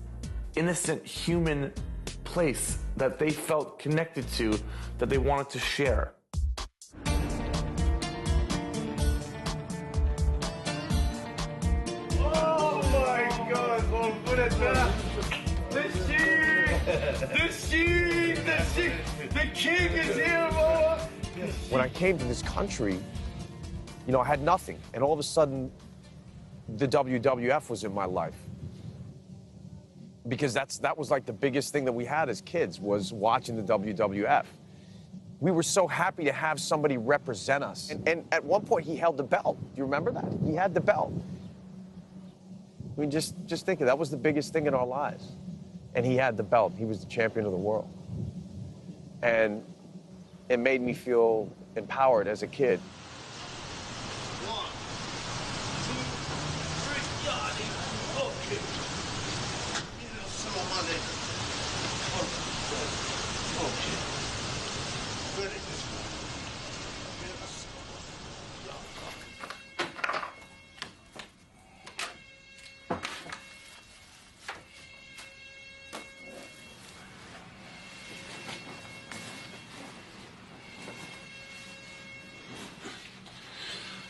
Speaker 12: innocent human place that they felt connected to, that they wanted to share.
Speaker 20: Oh my God, the king is here, boy.
Speaker 21: When I came to this country, you know, I had nothing, and all of a sudden, the WWF was in my life. Because that was like the biggest thing that we had as kids, was watching the WWF. We were so happy to have somebody represent us. And at one point, he held the belt. Do you remember that? He had the belt. I mean, just think of that was the biggest thing in our lives. And he had the belt. He was the champion of the world. And it made me feel empowered as a kid.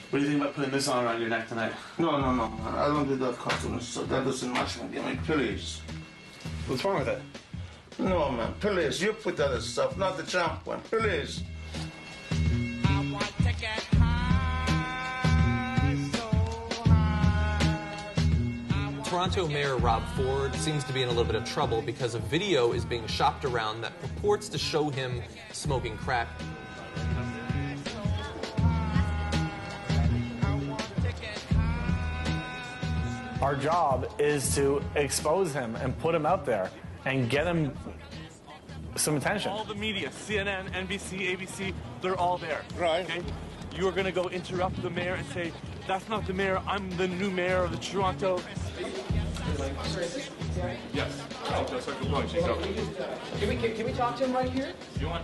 Speaker 19: What do you think about putting this on around your neck tonight?
Speaker 20: No. I don't do that cartoon, so that doesn't match me. I mean, please.
Speaker 19: What's wrong with it?
Speaker 20: No, man, please. You put that stuff, not the champ one. Please.
Speaker 22: Toronto Mayor Rob Ford seems to be in a little bit of trouble because a video is being shopped around that purports to show him smoking crack.
Speaker 5: Our job is to expose him and put him out there and get him some attention.
Speaker 19: All the media, CNN, NBC, ABC, they're all there. Right. Okay? You're going to go interrupt the mayor and say, that's not the mayor, I'm the new mayor of the Toronto. Yes. That's a good point, Chico.
Speaker 25: Can we talk to him right here?
Speaker 19: You want?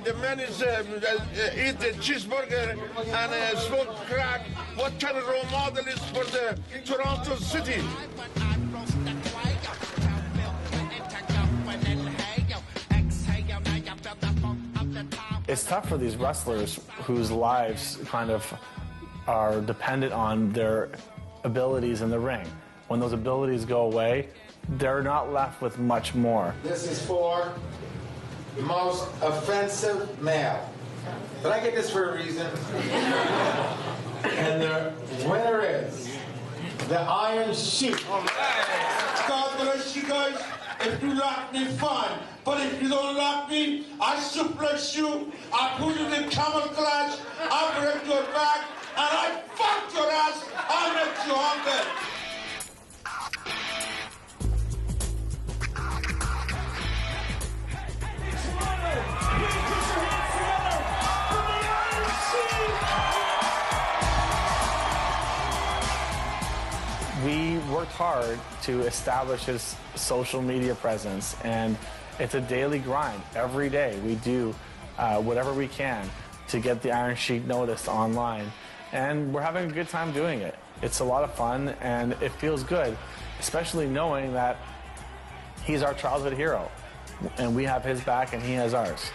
Speaker 20: The man is eat a cheeseburger and smoke crack. What kind of role model is for the Toronto city?
Speaker 5: it's tough for these wrestlers whose lives kind of are dependent on their abilities in the ring. When those abilities go away, they're not left with much more.
Speaker 2: This is for the most offensive male. But I get this for a reason. And the winner is the Iron Sheik.
Speaker 20: God bless you guys. If you lock me, fine. But if you don't lock me, I suplex you, I put you in camouflage, I break your back, and I fuck your ass. I make you hungry.
Speaker 5: We worked hard to establish his social media presence, and it's a daily grind. Every day we do whatever we can to get the Iron Sheik noticed online, and we're having a good time doing it. It's a lot of fun, and it feels good, especially knowing that he's our childhood hero, and we have his back and he has ours.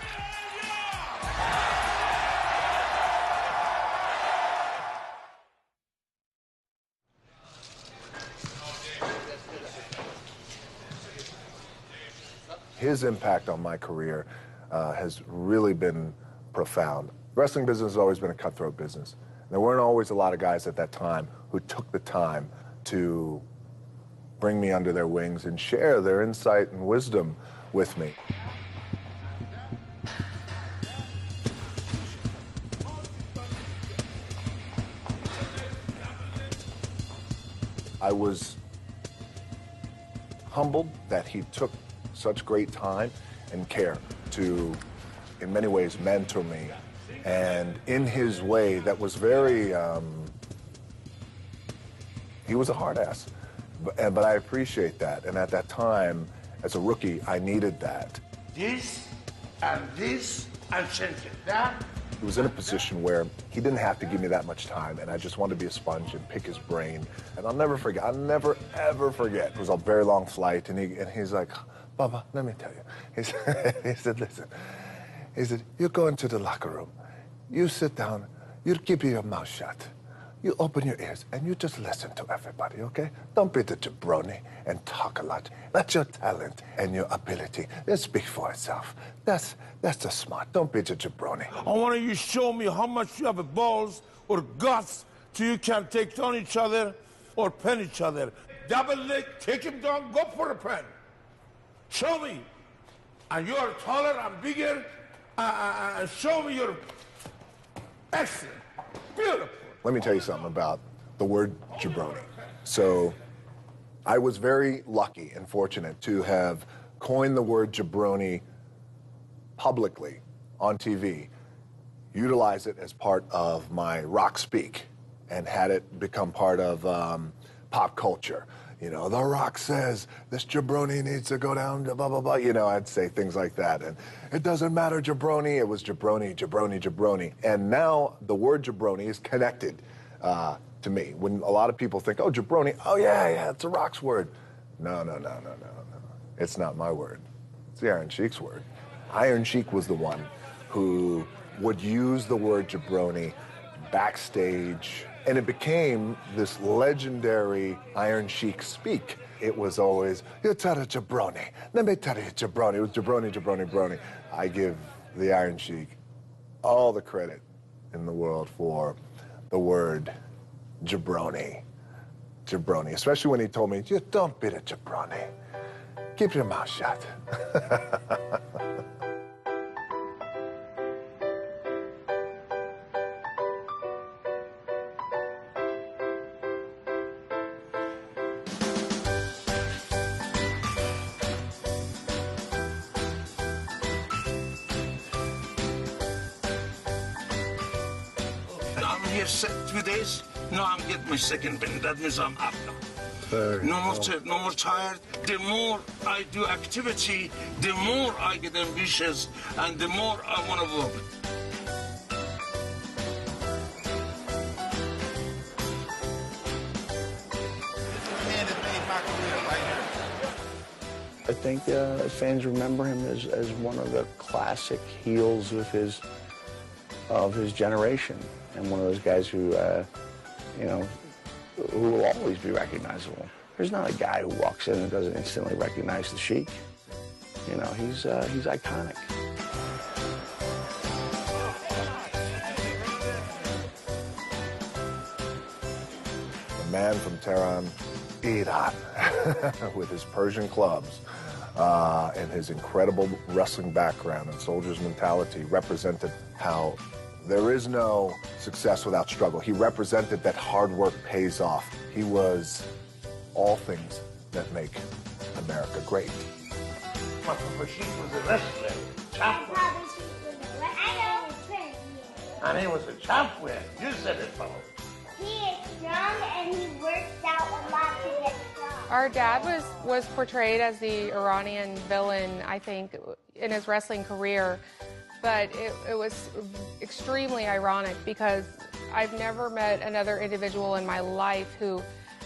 Speaker 23: His impact on my career has really been profound. The wrestling business has always been a cutthroat business. There weren't always a lot of guys at that time who took the time to bring me under their wings and share their insight and wisdom with me. I was humbled that he took such great time and care to, in many ways, mentor me. And in his way, that was very, he was a hard ass. But I appreciate that. And at that time, as a rookie, I needed that.
Speaker 20: This and change it. That.
Speaker 23: He was in a position where he didn't have to give me that much time, and I just wanted to be a sponge and pick his brain. And I'll never forget, I'll never, ever forget. It was a very long flight, and he's like, Baba, let me tell you. He said, listen. He said, you go into the locker room. You sit down. You keep your mouth shut. You open your ears, and you just listen to everybody, okay? Don't be the jabroni and talk a lot. Let your talent and your ability speak for itself. That's the smart. Don't be the jabroni.
Speaker 20: I want you to show me how much you have balls or guts so you can take down each other or pen each other. Double leg, take him down, go for a pen. Show me. And you're taller and bigger. Show me your excellent, beautiful.
Speaker 23: Let me tell you something about the word jabroni. So I was very lucky and fortunate to have coined the word jabroni publicly on TV, utilize it as part of my rock speak, and had it become part of pop culture. You know, The Rock says this jabroni needs to go down to blah, blah, blah. You know, I'd say things like that. And it doesn't matter, jabroni. It was jabroni, jabroni, jabroni. And now the word jabroni is connected to me. When a lot of people think, oh, jabroni, oh, yeah, it's The Rock's word. No. It's not my word. It's the Iron Sheik's word. Iron Sheik was the one who would use the word jabroni backstage, and it became this legendary Iron Sheik speak. It was always, you tell a jabroni. Let me tell you jabroni. It was jabroni, jabroni, jabroni. I give the Iron Sheik all the credit in the world for the word jabroni. Jabroni, especially when he told me, you don't be a jabroni. Keep your mouth shut.
Speaker 20: I'm here 2 days. Now I'm getting my second pen. That means I'm up now. No more tired. The more I do activity, the more I get ambitious, and the more I want to work. Man that made my career right here.
Speaker 3: I think fans remember him as one of the classic heels of his generation, and one of those guys who, who will always be recognizable. There's not a guy who walks in and doesn't instantly recognize the Sheik. You know, he's iconic.
Speaker 23: The man from Tehran, Iran, with his Persian clubs and his incredible wrestling background and soldier's mentality, represented how there is no success without struggle. He represented that hard work pays off. He was all things that make America great.
Speaker 1: Sheik was a wrestler, champion. And he was a champion. You said it, fellow.
Speaker 18: He is strong and he works out a lot to get strong.
Speaker 4: Our dad was portrayed as the Iranian villain, I think, in his wrestling career. But it was extremely ironic because I've never met another individual in my life who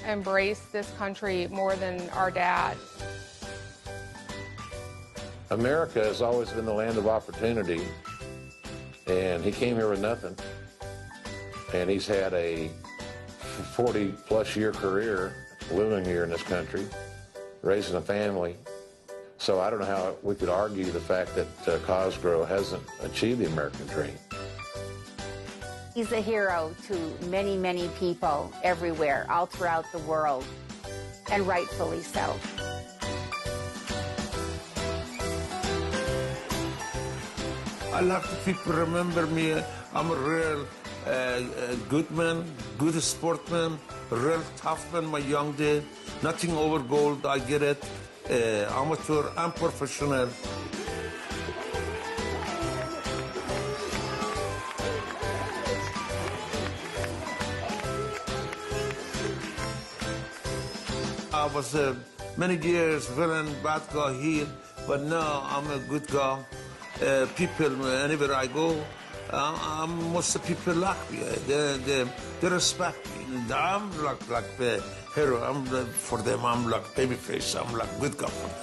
Speaker 4: embraced this country more than our dad.
Speaker 9: America has always been the land of opportunity, and he came here with nothing. And he's had a 40-plus year career living here in this country, raising a family. So I don't know how we could argue the fact that Cosgrove hasn't achieved the American dream.
Speaker 6: He's a hero to many, many people everywhere, all throughout the world, and rightfully so.
Speaker 1: I love the people remember me. I'm a real good man, good sportsman, real tough man, my young day. Nothing over gold, I get it. Amateur and professional. I was many years villain, bad guy here, but now I'm a good guy. People, anywhere I go, most of people like me. They respect me. I'm like the hero. For them, I'm like babyface. I'm like good guy for them.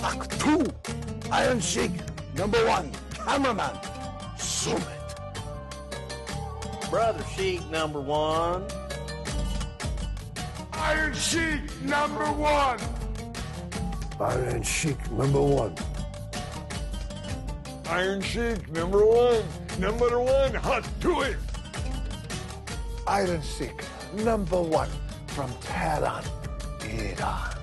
Speaker 13: Act 2, Iron Sheik, number 1, cameraman, zoom it.
Speaker 15: Brother Sheik, number 1.
Speaker 13: Iron Sheik, number 1. Iron Sheik, number 1.
Speaker 23: Iron Sheik, number 1. Number 1, hot to it. Iron Sheik, number 1 from Tehran, Iran.